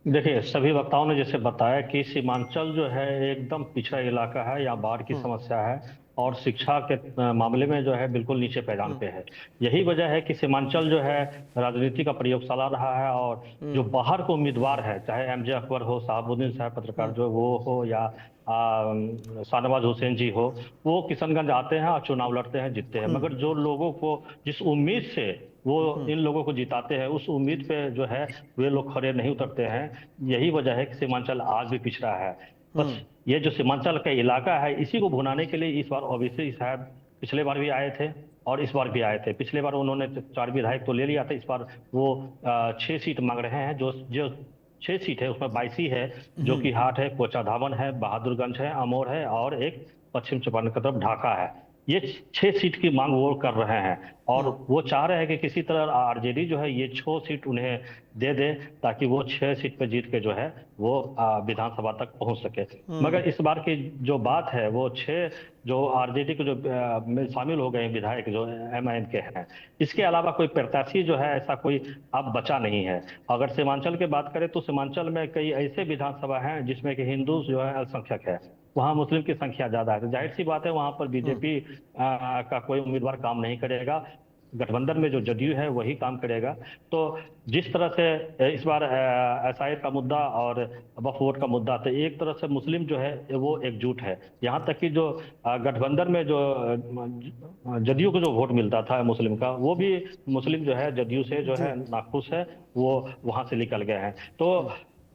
[SPEAKER 5] देखिए, सभी वक्ताओं ने जैसे बताया कि सीमांचल जो है एकदम पिछड़ा इलाका है, यहाँ बाढ़ की समस्या है और शिक्षा के मामले में जो है बिल्कुल नीचे पैदान पे है। यही वजह है कि सीमांचल जो है राजनीति का प्रयोगशाला रहा है, और जो बाहर के उम्मीदवार है, चाहे एमजे अकबर हो, साहबुद्दीन साहब पत्रकार जो वो हो, या शाहनवाज हुसैन जी हो, वो किशनगंज आते हैं और चुनाव लड़ते हैं, जीतते हैं। मगर जो लोगों को जिस उम्मीद से वो इन लोगों को जिताते हैं, उस उम्मीद पे जो है वे लोग खड़े नहीं उतरते हैं। यही वजह है कि सीमांचल आज भी पिछड़ा है। बस ये जो सीमांचल का इलाका है, इसी को भुनाने के लिए इस बार ओवैसी साहब पिछले बार भी आए थे और इस बार भी आए थे। पिछले बार उन्होंने 4 विधायक तो ले लिया था, इस बार वो 6 सीट मांग रहे हैं। जो 6 सीट है उसमें 22 है, जो कि हाट है, कोचाधावन है, बहादुरगंज है, अमोर है, और एक पश्चिम चंपारण की तरफ ढाका है। ये 6 सीट की मांग वो कर रहे हैं, और वो चाह रहे हैं कि किसी तरह आरजेडी जो है ये 6 सीट उन्हें दे दे, ताकि वो 6 सीट पे जीत के जो है वो विधानसभा तक पहुंच सके। मगर इस बार की जो बात है, वो 6 जो आरजेडी के जो में शामिल हो गए विधायक जो एमआईएम के हैं, इसके अलावा कोई प्रत्याशी जो है ऐसा कोई अब बचा नहीं है। अगर सीमांचल की बात करें तो सीमांचल में कई ऐसे विधानसभा हैं जिसमें कि हिंदू जो है अल्पसंख्यक है, वहाँ मुस्लिम की संख्या ज्यादा है। तो जाहिर सी बात है वहां पर बीजेपी का कोई उम्मीदवार काम नहीं करेगा, गठबंधन में जो जदयू है वही काम करेगा। तो जिस तरह से इस बार एसआईआर का मुद्दा और वक्फ बोर्ड का मुद्दा, तो एक तरह से मुस्लिम जो है वो एकजुट है। यहाँ तक कि जो गठबंधन में जो जदयू को जो वोट मिलता था मुस्लिम का, वो भी मुस्लिम जो है जदयू से जो है नाखुश है, वो वहां से निकल गए हैं। तो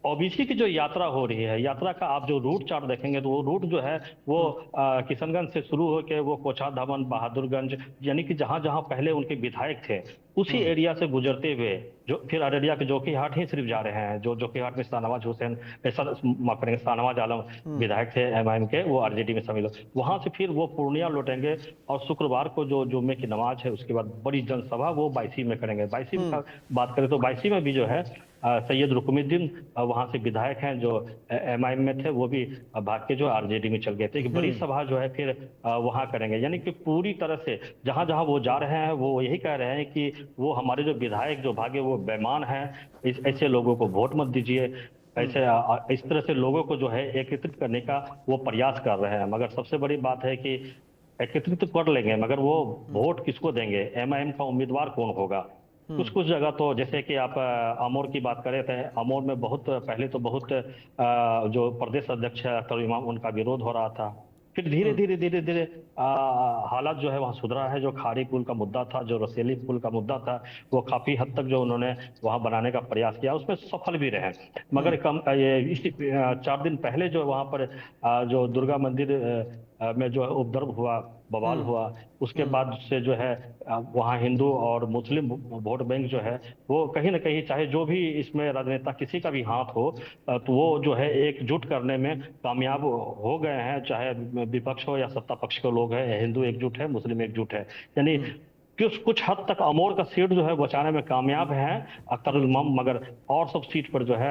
[SPEAKER 5] ओबीसी की जो यात्रा हो रही है, यात्रा का आप जो रूट चार्ट देखेंगे तो वो रूट जो है वो किशनगंज से शुरू होकर वो कोचाधावन, बहादुरगंज, यानी कि जहां जहां पहले उनके विधायक थे उसी एरिया से गुजरते हुए जो फिर अररिया के जोकीहाट ही सिर्फ जा रहे हैं। जो जोकीहाट में शाहनवाज हुसैन, माफ करेंगे, शाहनवाज आलम विधायक थे एमआईएम के, वो आरजेडी में शामिल हो, वहां से फिर वो पूर्णिया लौटेंगे और शुक्रवार को जो जुम्मे की नमाज है उसके बाद बड़ी जनसभा वो बायसी में करेंगे। बायसी में बात करें तो बायसी में भी जो है सैयद रुकनुद्दीन वहां से विधायक हैं जो एमआईएम में थे, वो भी भाग के जो आरजेडी में चल गए थे। एक बड़ी सभा जो है फिर वहां करेंगे, यानी कि पूरी तरह से जहां जहां वो जा रहे हैं वो यही कह रहे हैं कि वो हमारे जो विधायक जो भागे वो बेईमान हैं, ऐसे लोगों को वोट मत दीजिए। ऐसे इस तरह से लोगों को जो है एकत्रित करने का वो प्रयास कर रहे हैं। मगर सबसे बड़ी बात है कि एकत्रित कर लेंगे, मगर वो वोट किसको देंगे, एमआईएम का उम्मीदवार कौन होगा। कुछ कुछ जगह तो जैसे कि आप अमोर की बात कर रहे थे, अमोर में बहुत पहले तो बहुत जो प्रदेश अध्यक्ष है अख्तर इमाम, उनका विरोध हो रहा था। फिर धीरे धीरे धीरे धीरे हालात जो है वहाँ सुधरा है। जो खाड़ी पुल का मुद्दा था, जो रसेली पुल का मुद्दा था, वो काफी हद तक जो उन्होंने वहाँ बनाने का प्रयास किया, उसमें सफल भी रहे। मगर कम ये 4 दिन पहले जो वहाँ पर जो दुर्गा मंदिर में जो उपद्रव हुआ, बवाल हुआ, उसके बाद से जो है वहाँ हिंदू और मुस्लिम वोट बैंक जो है वो कहीं ना कहीं, चाहे जो भी इसमें राजनेता किसी का भी हाथ हो, तो वो जो है एकजुट करने में कामयाब हो गए हैं। चाहे विपक्ष हो या सत्ता पक्ष के लोग हैं, हिंदू एकजुट है, मुस्लिम एकजुट है। यानी कुछ हद तक अमोर का सीट जो है बचाने में कामयाब है अख्तर इमाम। मगर और सब सीट पर जो है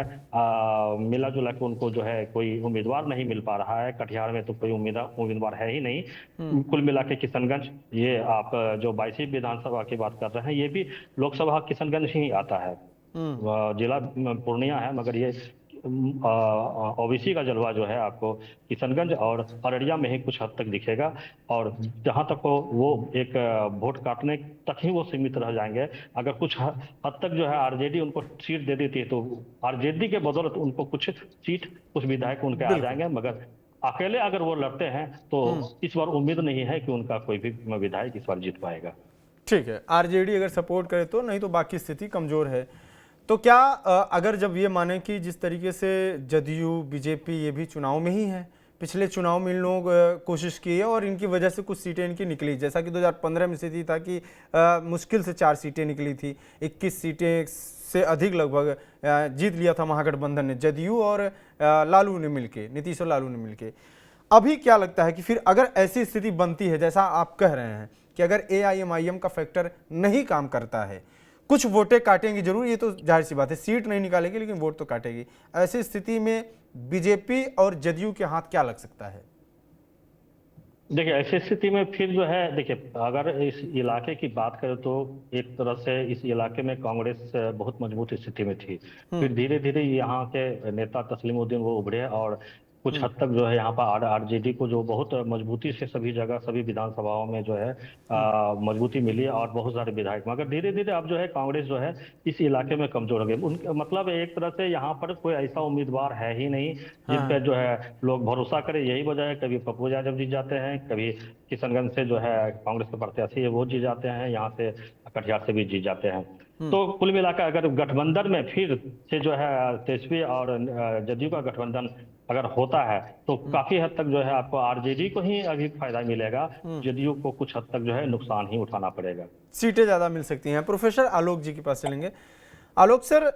[SPEAKER 5] मिला जुला के उनको जो है कोई उम्मीदवार नहीं मिल पा रहा है। कटिहार में तो कोई उम्मीदवार है ही नहीं। कुल मिला के किशनगंज, ये आप जो 22वीं विधानसभा की बात कर रहे हैं, ये भी लोकसभा किशनगंज ही आता है। जिला पूर्णिया है, मगर ये ओबीसी का जलवा जो है आपको किशनगंज और अररिया में ही कुछ हद तक दिखेगा। और जहां तक वो एक वोट काटने तक ही वो सीमित रह जाएंगे। अगर कुछ हद तक जो है आरजेडी उनको सीट दे देती है, तो आरजेडी के बदौलत उनको कुछ सीट, कुछ विधायक उनके आ जाएंगे। मगर अकेले अगर वो लड़ते हैं तो इस बार उम्मीद नहीं है कि उनका कोई भी विधायक इस बार जीत पाएगा।
[SPEAKER 1] ठीक है, आरजेडी अगर सपोर्ट करे तो, नहीं तो बाकी स्थिति कमजोर है। तो क्या अगर जब ये माने कि जिस तरीके से जदयू, बीजेपी ये भी चुनाव में ही है, पिछले चुनाव में इन लोग कोशिश की है और इनकी वजह से कुछ सीटें इनकी निकली, जैसा कि 2015 में स्थिति था कि मुश्किल से 4 सीटें निकली थी, 21 सीटें से अधिक लगभग जीत लिया था महागठबंधन ने, जदयू और लालू ने मिलके, नीतीश और लालू ने मिलके। अभी क्या लगता है कि फिर अगर ऐसी स्थिति बनती है, जैसा आप कह रहे हैं कि अगर एआईएमआईएम का फैक्टर नहीं काम करता है, कुछ वोटें काटेंगी जरूर, ये तो जाहिर सी बात है, सीट नहीं निकालेगी लेकिन वोट तो काटेगी, ऐसी स्थिति में बीजेपी और जदयू के हाथ क्या लग सकता है?
[SPEAKER 5] देखिए, ऐसी स्थिति में फिर जो है, देखिए अगर इस इलाके की बात करें तो एक तरह से इस इलाके में कांग्रेस बहुत मजबूत स्थिति में थी। फिर धीरे धीरे यहाँ के नेता तस्लीमुद्दीन वो उभरे और कुछ हद तक जो है यहाँ पर आरजेडी को जो बहुत मजबूती से सभी जगह, सभी विधानसभाओं में जो है मजबूती मिली और बहुत सारे विधायक। मगर धीरे धीरे अब जो है कांग्रेस जो है इस इलाके में कमजोर हो गई। उनका मतलब एक तरह से यहाँ पर कोई ऐसा उम्मीदवार है ही नहीं जिन पे जो है लोग भरोसा करें। यही वजह है, कभी पप्पू यादव जीत जाते हैं, कभी किशनगंज से जो है कांग्रेस के प्रत्याशी है वो जीत जाते हैं, यहाँ से कटिहार से भी जीत जाते हैं। तो कुल मिलाकर अगर गठबंधन में फिर से जो है तेजस्वी और जदयू का गठबंधन अगर होता है तो काफी हद तक जो है आपको आरजेडी को ही अभी फायदा मिलेगा, जदयू को कुछ हद तक जो है नुकसान ही उठाना पड़ेगा।
[SPEAKER 1] सीटें ज्यादा मिल सकती हैं। प्रोफेसर आलोक जी के पास चलेंगे। आलोक सर,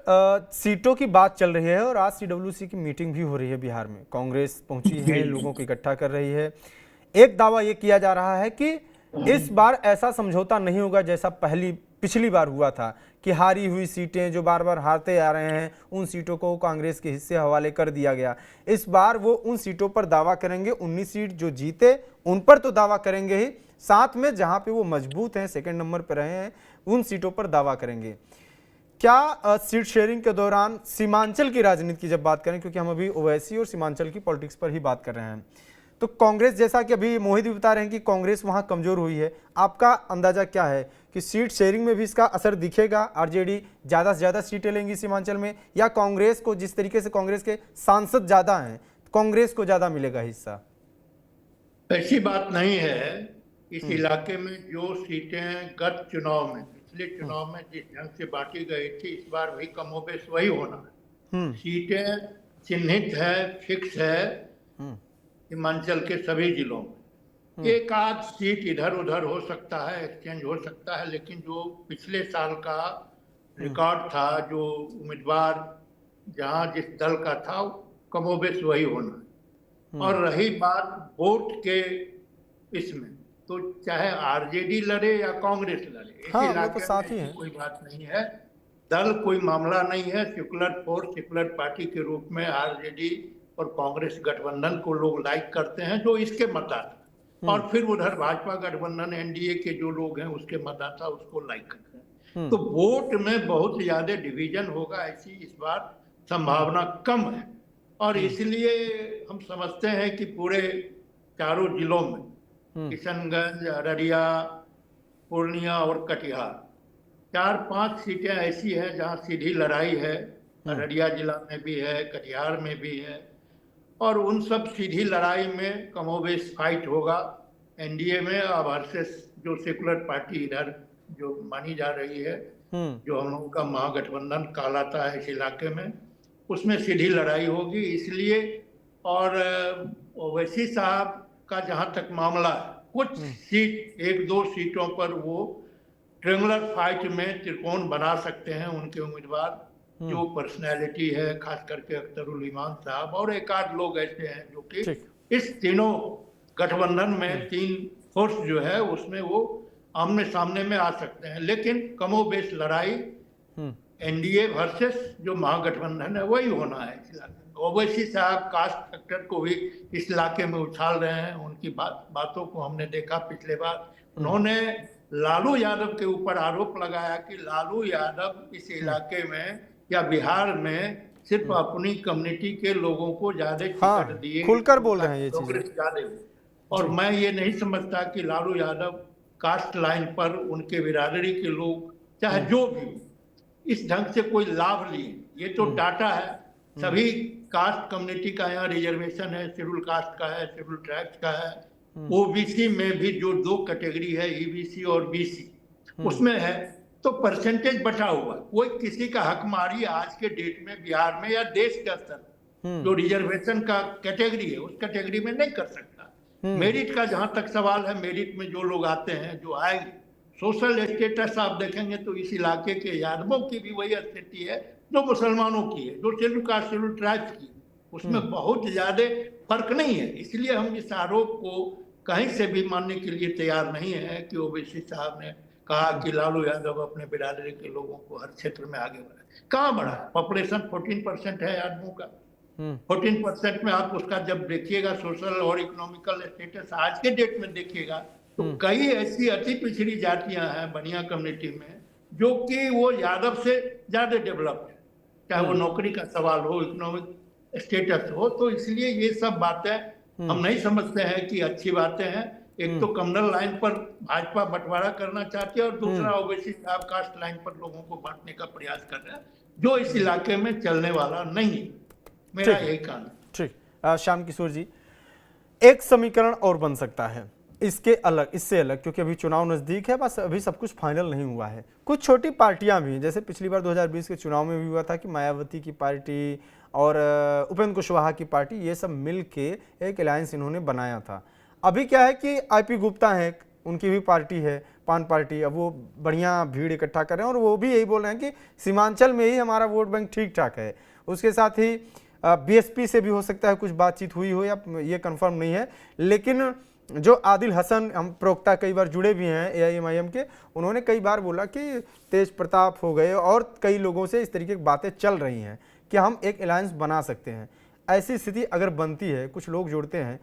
[SPEAKER 1] सीटों की बात चल रही है और आज सीडब्ल्यूसी की मीटिंग भी हो रही है बिहार में, कांग्रेस पहुंची है, लोगों को इकट्ठा कर रही है। एक दावा यह किया जा रहा है कि इस बार ऐसा समझौता नहीं होगा जैसा पिछली बार हुआ था कि हारी हुई सीटें जो बार बार हारते आ रहे हैं उन सीटों को कांग्रेस के हिस्से हवाले कर दिया गया। इस बार वो उन सीटों पर दावा करेंगे, 19 सीट जो जीते उन पर तो दावा करेंगे ही, साथ में जहां पे वो मजबूत हैं, सेकंड नंबर पर रहे हैं, उन सीटों पर दावा करेंगे। क्या सीट शेयरिंग के दौरान सीमांचल की राजनीति की जब बात करें, क्योंकि हम अभी ओवैसी और सीमांचल की पॉलिटिक्स पर ही बात कर रहे हैं, तो कांग्रेस, जैसा कि अभी मोहित भी बता रहे हैं कि कांग्रेस वहां कमजोर हुई है, आपका अंदाजा क्या है कि सीट शेयरिंग में भी इसका असर दिखेगा? आरजेडी ज्यादा से ज्यादा सीटें लेंगी सीमांचल में, या कांग्रेस को, जिस तरीके से कांग्रेस के सांसद ज्यादा हैं, कांग्रेस को ज्यादा मिलेगा हिस्सा?
[SPEAKER 7] ऐसी बात नहीं है। इस इलाके में जो सीटें गत चुनाव में, पिछले चुनाव में जिस ढंग से बांटी गई थी, इस बार भी कमोबेश वही होना है। सीटें चिन्हित है, फिक्स है हिमाचल के सभी जिलों में। एक आध सीट इधर उधर हो सकता है, एक्सचेंज हो सकता है, लेकिन जो पिछले साल का रिकॉर्ड था, जो उम्मीदवार जहां जिस दल का था, कमोबेश वही होना। और रही बात वोट के इसमें, तो चाहे आरजेडी लड़े या कांग्रेस लड़े, इस इलाके तो साथ ही है, कोई बात नहीं है। दल कोई मामला नहीं है। सेकुलर फोर्स, सेकुलर पार्टी के रूप में आरजेडी और कांग्रेस गठबंधन को लोग लाइक करते हैं, जो इसके मतदाता, और फिर उधर भाजपा गठबंधन एनडीए के जो लोग हैं उसके मतदाता उसको लाइक करते हैं। तो वोट में बहुत ज्यादा डिवीजन होगा, ऐसी इस बार संभावना कम है। और इसलिए हम समझते हैं कि पूरे चारों जिलों में किशनगंज, अररिया, पूर्णिया और कटिहार 4-5 सीटें ऐसी हैं जहां सीधी लड़ाई है। अररिया जिला में भी है, कटिहार में भी है, और उन सब सीधी लड़ाई में कमोबेश फाइट होगा। एनडीए में अब वर्सेस जो सेकुलर पार्टी इधर जो मानी जा रही है, जो हम लोगों का महागठबंधन कहलाता है इस इलाके में, उसमें सीधी लड़ाई होगी। इसलिए और ओवैसी साहब का जहां तक मामला है, कुछ सीट 1-2 सीटों पर वो ट्रेंगुलर फाइट में त्रिकोण बना सकते हैं उनके उम्मीदवार जो पर्सनैलिटी है, खास करके अख्तरुल ईमान साहब और एक आध लोग ऐसे हैं जो कि इस तीनों गठबंधन में 3 फोर्स जो है उसमें वो आमने सामने में आ सकते हैं। लेकिन कमोबेश लड़ाई एनडीए वर्सेस जो महागठबंधन है वही होना है इस इलाके में। ओवैसी साहब कास्ट फैक्टर को भी इस इलाके में उछाल रहे हैं। उनकी बातों को हमने देखा पिछले बार, उन्होंने लालू यादव के ऊपर आरोप लगाया कि लालू यादव इस इलाके में या बिहार में सिर्फ अपनी कम्युनिटी के लोगों को ज्यादा टिकट दिए,
[SPEAKER 1] खुलकर बोल रहे हैं ये चीजें।
[SPEAKER 7] और मैं ये नहीं समझता कि लालू यादव कास्ट लाइन पर उनके बिरादरी के लोग चाहे जो भी इस ढंग से कोई लाभ लिए। ये तो डाटा है, सभी कास्ट कम्युनिटी का यहाँ रिजर्वेशन है, शेड्यूल कास्ट का है, शेड्यूल ट्राइब्स का है, ओबीसी में भी जो 2 कैटेगरी है ईबीसी और बीसी उसमें है, तो परसेंटेज बटा हुआ। कोई किसी का हक मारी आज के डेट में बिहार में या देश के स्तर जो रिजर्वेशन का कैटेगरी है उस कैटेगरी में नहीं कर सकता। मेरिट का जहां तक सवाल है, मेरिट में जो लोग आते हैं, जो आएंगे, सोशल स्टेटस आप देखेंगे तो इस इलाके के यादवों की भी वही स्थिति है जो मुसलमानों की है, जो शेड्यूल कास्ट शेड्यूल ट्राइब्स की, उसमें बहुत ज्यादा फर्क नहीं है। इसलिए हम इस आरोप को कहीं से भी मानने के लिए तैयार नहीं है कि ओवैसी साहब ने कहा कि लालू यादव अपने बिरादरी के लोगों को हर क्षेत्र में आगे बढ़ाए। कहाँ बढ़ा है? पॉपुलेशन 14% है यादवों का। 14% में आप उसका जब देखिएगा सोशल और इकोनॉमिकल स्टेटस आज के डेट में देखिएगा तो कई ऐसी अति पिछड़ी जातियां हैं बनिया कम्युनिटी में जो कि वो यादव से ज्यादा डेवलप्ड है, चाहे वो नौकरी का सवाल हो, इकोनॉमिक स्टेटस हो। तो इसलिए ये सब बातें हम नहीं समझते हैं कि अच्छी बातें हैं। एक तो कम्युनल लाइन पर भाजपा बंटवारा करना चाहती है और दूसरा ओवैसी साहब कास्ट लाइन पर लोगों को बांटने का प्रयास कर रहे हैं, जो इस इलाके में चलने वाला नहीं है। मेरा यही कहना।
[SPEAKER 1] ठीक, श्याम किशोर जी, एक समीकरण और बन सकता है इसके अलग, इससे अलग, क्योंकि अभी चुनाव नजदीक है, बस अभी सब कुछ फाइनल नहीं हुआ है। कुछ छोटी पार्टियां भी, जैसे पिछली बार 2020 के चुनाव में भी हुआ था कि मायावती की पार्टी और उपेंद्र कुशवाहा की पार्टी, ये सब मिल के एक अलायंस इन्होंने बनाया था। अभी क्या है कि आईपी गुप्ता है, उनकी भी पार्टी है, पान पार्टी, अब वो बढ़िया भीड़ इकट्ठा कर रहे हैं और वो भी यही बोल रहे हैं कि सीमांचल में ही हमारा वोट बैंक ठीक ठाक है। उसके साथ ही बीएसपी से भी हो सकता है कुछ बातचीत हुई हो, या ये कंफर्म नहीं है। लेकिन जो आदिल हसन, हम प्रवक्ता कई बार जुड़े भी हैं एआईएमआईएम के, उन्होंने कई बार बोला कि तेज प्रताप हो गए और कई लोगों से इस तरीके की बातें चल रही हैं कि हम एक अलायंस बना सकते हैं। ऐसी स्थिति अगर बनती है, कुछ लोग जुड़ते हैं,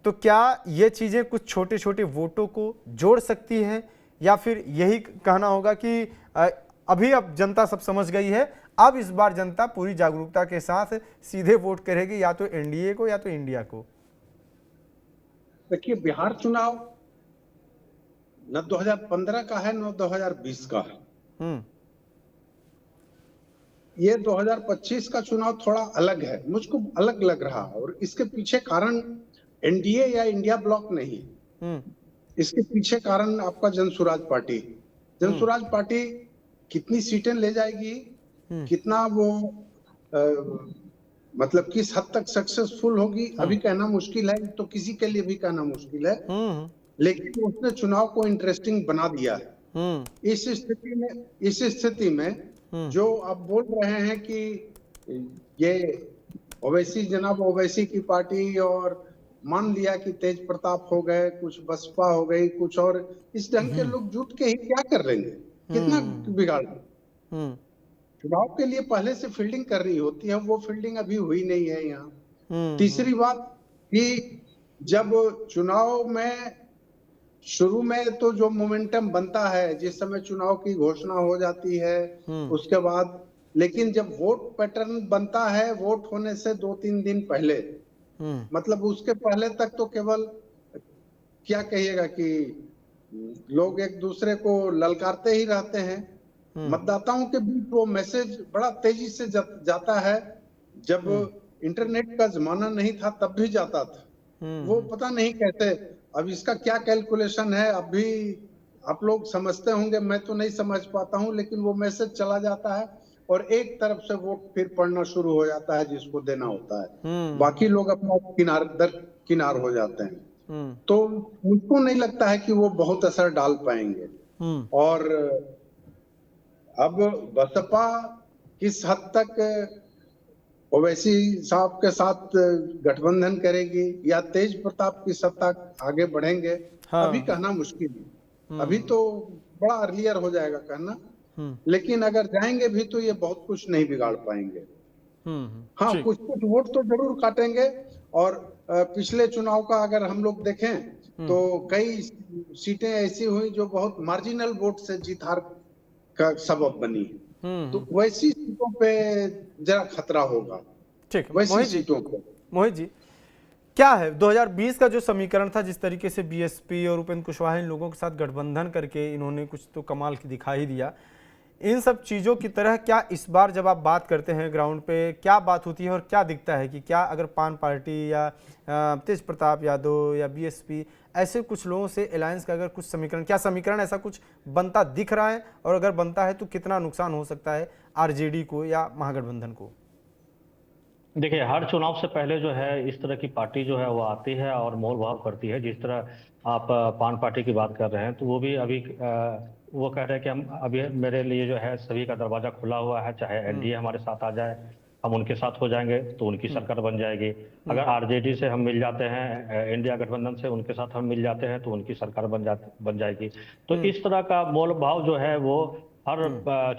[SPEAKER 1] तो क्या ये चीज़ें कुछ छोटे छोटे वोटों को जोड़ सकती हैं, या फिर यही कहना होगा कि अभी अब जनता सब समझ गई है, अब इस बार जनता पूरी जागरूकता के साथ सीधे वोट करेगी या तो एनडीए को या तो इंडिया को?
[SPEAKER 8] देखिए, बिहार चुनाव न 2015 का है न 2020 का है। ये 2025 का चुनाव थोड़ा अलग है, मुझको अलग लग रहा है। और इसके पीछे कारण एनडीए या इंडिया ब्लॉक नहीं, इसके पीछे कारण आपका जनसुराज पार्टी। जनसुराज पार्टी कितनी सीटें ले जाएगी, कितना वो मतलब किस हद तक सक्सेसफुल होगी, अभी कहना मुश्किल है, तो किसी के लिए भी कहना मुश्किल है। लेकिन उसने चुनाव को इंटरेस्टिंग बना दिया है। इस स्थिति में जो आप बोल रहे हैं कि ये ओवैसी, जनाब ओवैसी की पार्टी, और मान लिया कि तेज प्रताप हो गए, कुछ बसपा हो गई, कुछ और इस ढंग के लोग जुट के ही क्या कर लेंगे, कितना बिगाड़ लेंगे। चुनाव के लिए पहले से फील्डिंग करनी होती है, वो फील्डिंग अभी हुई नहीं है यहाँ। तीसरी बात कि जब चुनाव में शुरू में तो जो मोमेंटम बनता है, जिस समय चुनाव की घोषणा हो जाती है, उसके बाद लेकिन जब वोट पैटर्न बनता है वोट होने से 2-3 दिन पहले, मतलब उसके पहले तक तो केवल क्या कहिएगा कि लोग एक दूसरे को ललकारते ही रहते हैं। मतदाताओं के बीच वो मैसेज बड़ा तेजी से जाता है। जब इंटरनेट का जमाना नहीं था तब भी जाता था। वो पता नहीं कैसे, अब इसका क्या कैलकुलेशन है अभी आप लोग समझते होंगे, मैं तो नहीं समझ पाता हूं, लेकिन वो मैसेज चला जाता है और एक तरफ से वोट फिर पड़ना शुरू हो जाता है जिसको देना होता है, बाकी लोग अपना किनार दर किनार हो जाते हैं। तो मुझको नहीं लगता है कि वो बहुत असर डाल पाएंगे। और अब बसपा किस हद तक ओवैसी साहब के साथ गठबंधन करेगी या तेज प्रताप की सत्ता आगे बढ़ेंगे, अभी कहना मुश्किल है। अभी तो बड़ा अर्लियर हो जाएगा कहना, लेकिन अगर जाएंगे भी तो ये बहुत कुछ नहीं बिगाड़ पाएंगे। हाँ, कुछ कुछ वोट तो जरूर काटेंगे। और पिछले चुनाव का अगर हम लोग देखें तो कई सीटें ऐसी हुई जो बहुत मार्जिनल वोट से जीत हार का सबब बनी। तो वैसी सीटों पे जरा खतरा होगा।
[SPEAKER 1] ठीक,
[SPEAKER 8] वैसी सीटों पे
[SPEAKER 1] मोहित जी क्या है 2020 का जो समीकरण था, जिस तरीके से बीएसपी और उपेंद्र कुशवाहा इन लोगों के साथ गठबंधन करके इन्होंने कुछ तो कमाल की दिखा ही दिया, इन सब चीज़ों की तरह क्या इस बार जब आप बात करते हैं ग्राउंड पे क्या बात होती है और क्या दिखता है कि क्या अगर पान पार्टी या तेज प्रताप यादव या बीएसपी ऐसे कुछ लोगों से अलायंस का अगर कुछ समीकरण, क्या समीकरण ऐसा कुछ बनता दिख रहा है, और अगर बनता है तो कितना नुकसान हो सकता है आरजेडी को या महागठबंधन को?
[SPEAKER 5] देखिए, हर चुनाव से पहले जो है इस तरह की पार्टी जो है वो आती है और मोल भाव करती है। जिस तरह आप पान पार्टी की बात कर रहे हैं, तो वो भी अभी वो कह रहे हैं कि हम अभी मेरे लिए जो है सभी का दरवाजा खुला हुआ है, चाहे एनडीए हमारे साथ आ जाए, हम उनके साथ हो जाएंगे तो उनकी सरकार बन जाएगी। अगर आरजेडी से हम मिल जाते हैं, इंडिया गठबंधन से उनके साथ हम मिल जाते हैं तो उनकी सरकार बन जाएगी। तो इस तरह का मोल भाव जो है वो हर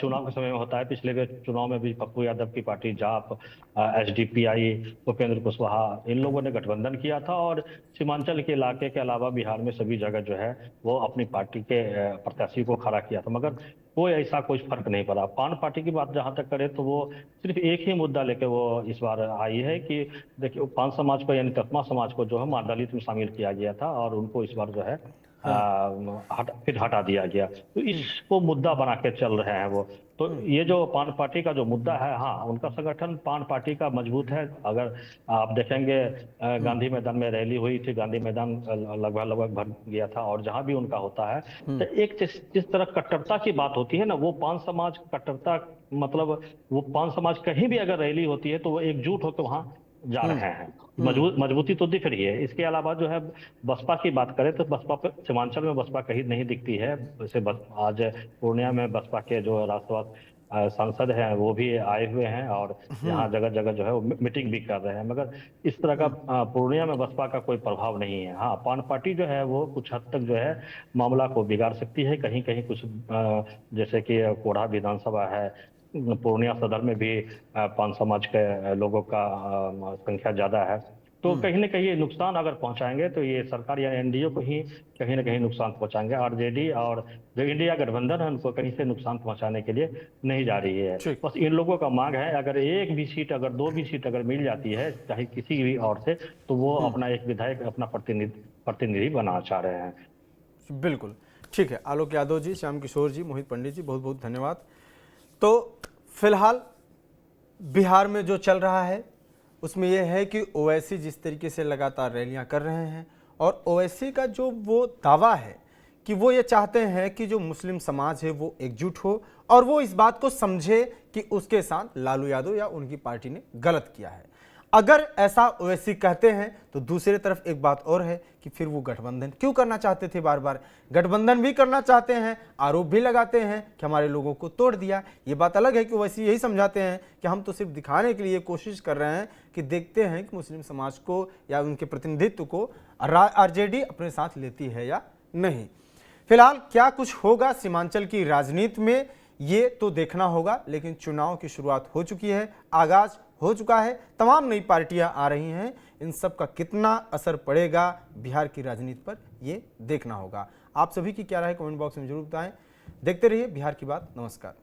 [SPEAKER 5] चुनाव के समय में होता है। पिछले के चुनाव में भी पप्पू यादव की पार्टी जाप, एसडीपीआई, उपेंद्र कुशवाहा, इन लोगों ने गठबंधन किया था और सीमांचल के इलाके के अलावा बिहार में सभी जगह जो है वो अपनी पार्टी के प्रत्याशी को खड़ा किया था, मगर कोई ऐसा कोई फर्क नहीं पड़ा। पान पार्टी की बात जहां तक करें तो वो सिर्फ एक ही मुद्दा लेके वो इस बार आई है कि देखिए, पान समाज को यानी तत्मा समाज को जो है मानदलित में शामिल किया गया था और उनको इस बार जो है फिर हटा दिया गया। तो इसको मुद्दा बना के चल रहे हैं वो। तो ये जो पान पार्टी का जो मुद्दा है, हाँ, उनका संगठन पान पार्टी का मजबूत है। अगर आप देखेंगे गांधी मैदान में रैली हुई थी, गांधी मैदान लगभग भर गया था, और जहां भी उनका होता है तो एक जिस तरह कट्टरता की बात होती है ना, वो पान समाज कट्टरता, मतलब वो पान समाज कहीं भी अगर रैली होती है तो वो एकजुट होकर वहां जा रहे हैं। मजबूती तो दिख रही है। इसके अलावा जो है बसपा की बात करें तो बसपा पे सीमांचल में बसपा कहीं नहीं दिखती है। वैसे आज पूर्णिया में बसपा के जो राष्ट्रवाद सांसद हैं वो भी आए हुए हैं और यहाँ जगह जगह जो है वो मीटिंग भी कर रहे हैं, मगर इस तरह का पूर्णिया में बसपा का कोई प्रभाव नहीं है। हाँ, पान पार्टी जो है वो कुछ हद तक जो है मामला को बिगाड़ सकती है। कहीं कहीं कुछ जैसे कि कोढ़ा विधानसभा है, पूर्णिया सदर में भी पान समाज के लोगों का संख्या ज्यादा है, तो कहीं ना कहीं नुकसान अगर पहुंचाएंगे तो ये सरकार या एनडीए को ही कहीं ना कहीं नुकसान पहुंचाएंगे। आरजेडी और जो इंडिया गठबंधन है उनको कहीं से नुकसान पहुंचाने के लिए नहीं जा रही है। बस इन लोगों का मांग है, अगर एक भी सीट, अगर दो भी सीट अगर मिल जाती है चाहे किसी भी और से, तो वो अपना एक विधायक, अपना प्रतिनिधि बनाना चाह रहे हैं।
[SPEAKER 1] बिल्कुल ठीक है। आलोक यादव जी, श्याम किशोर जी, मोहित पंडित जी, बहुत बहुत धन्यवाद। तो फिलहाल बिहार में जो चल रहा है उसमें यह है कि ओवैसी जिस तरीके से लगातार रैलियां कर रहे हैं, और ओवैसी का जो वो दावा है कि वो ये चाहते हैं कि जो मुस्लिम समाज है वो एकजुट हो और वो इस बात को समझे कि उसके साथ लालू यादव या उनकी पार्टी ने गलत किया है। अगर ऐसा ओवैसी कहते हैं तो दूसरी तरफ एक बात और है कि फिर वो गठबंधन क्यों करना चाहते थे, बार बार गठबंधन भी करना चाहते हैं, आरोप भी लगाते हैं कि हमारे लोगों को तोड़ दिया। ये बात अलग है कि ओवैसी यही समझाते हैं कि हम तो सिर्फ दिखाने के लिए कोशिश कर रहे हैं कि देखते हैं कि मुस्लिम समाज को या उनके प्रतिनिधित्व को आरजेडी अपने साथ लेती है या नहीं। फिलहाल क्या कुछ होगा सीमांचल की राजनीति में ये तो देखना होगा, लेकिन चुनाव की शुरुआत हो चुकी है, आगाज हो चुका है, तमाम नई पार्टियां आ रही हैं। इन सब का कितना असर पड़ेगा बिहार की राजनीति पर ये देखना होगा। आप सभी की क्या राय कमेंट बॉक्स में जरूर बताएं। देखते रहिए बिहार की बात। नमस्कार।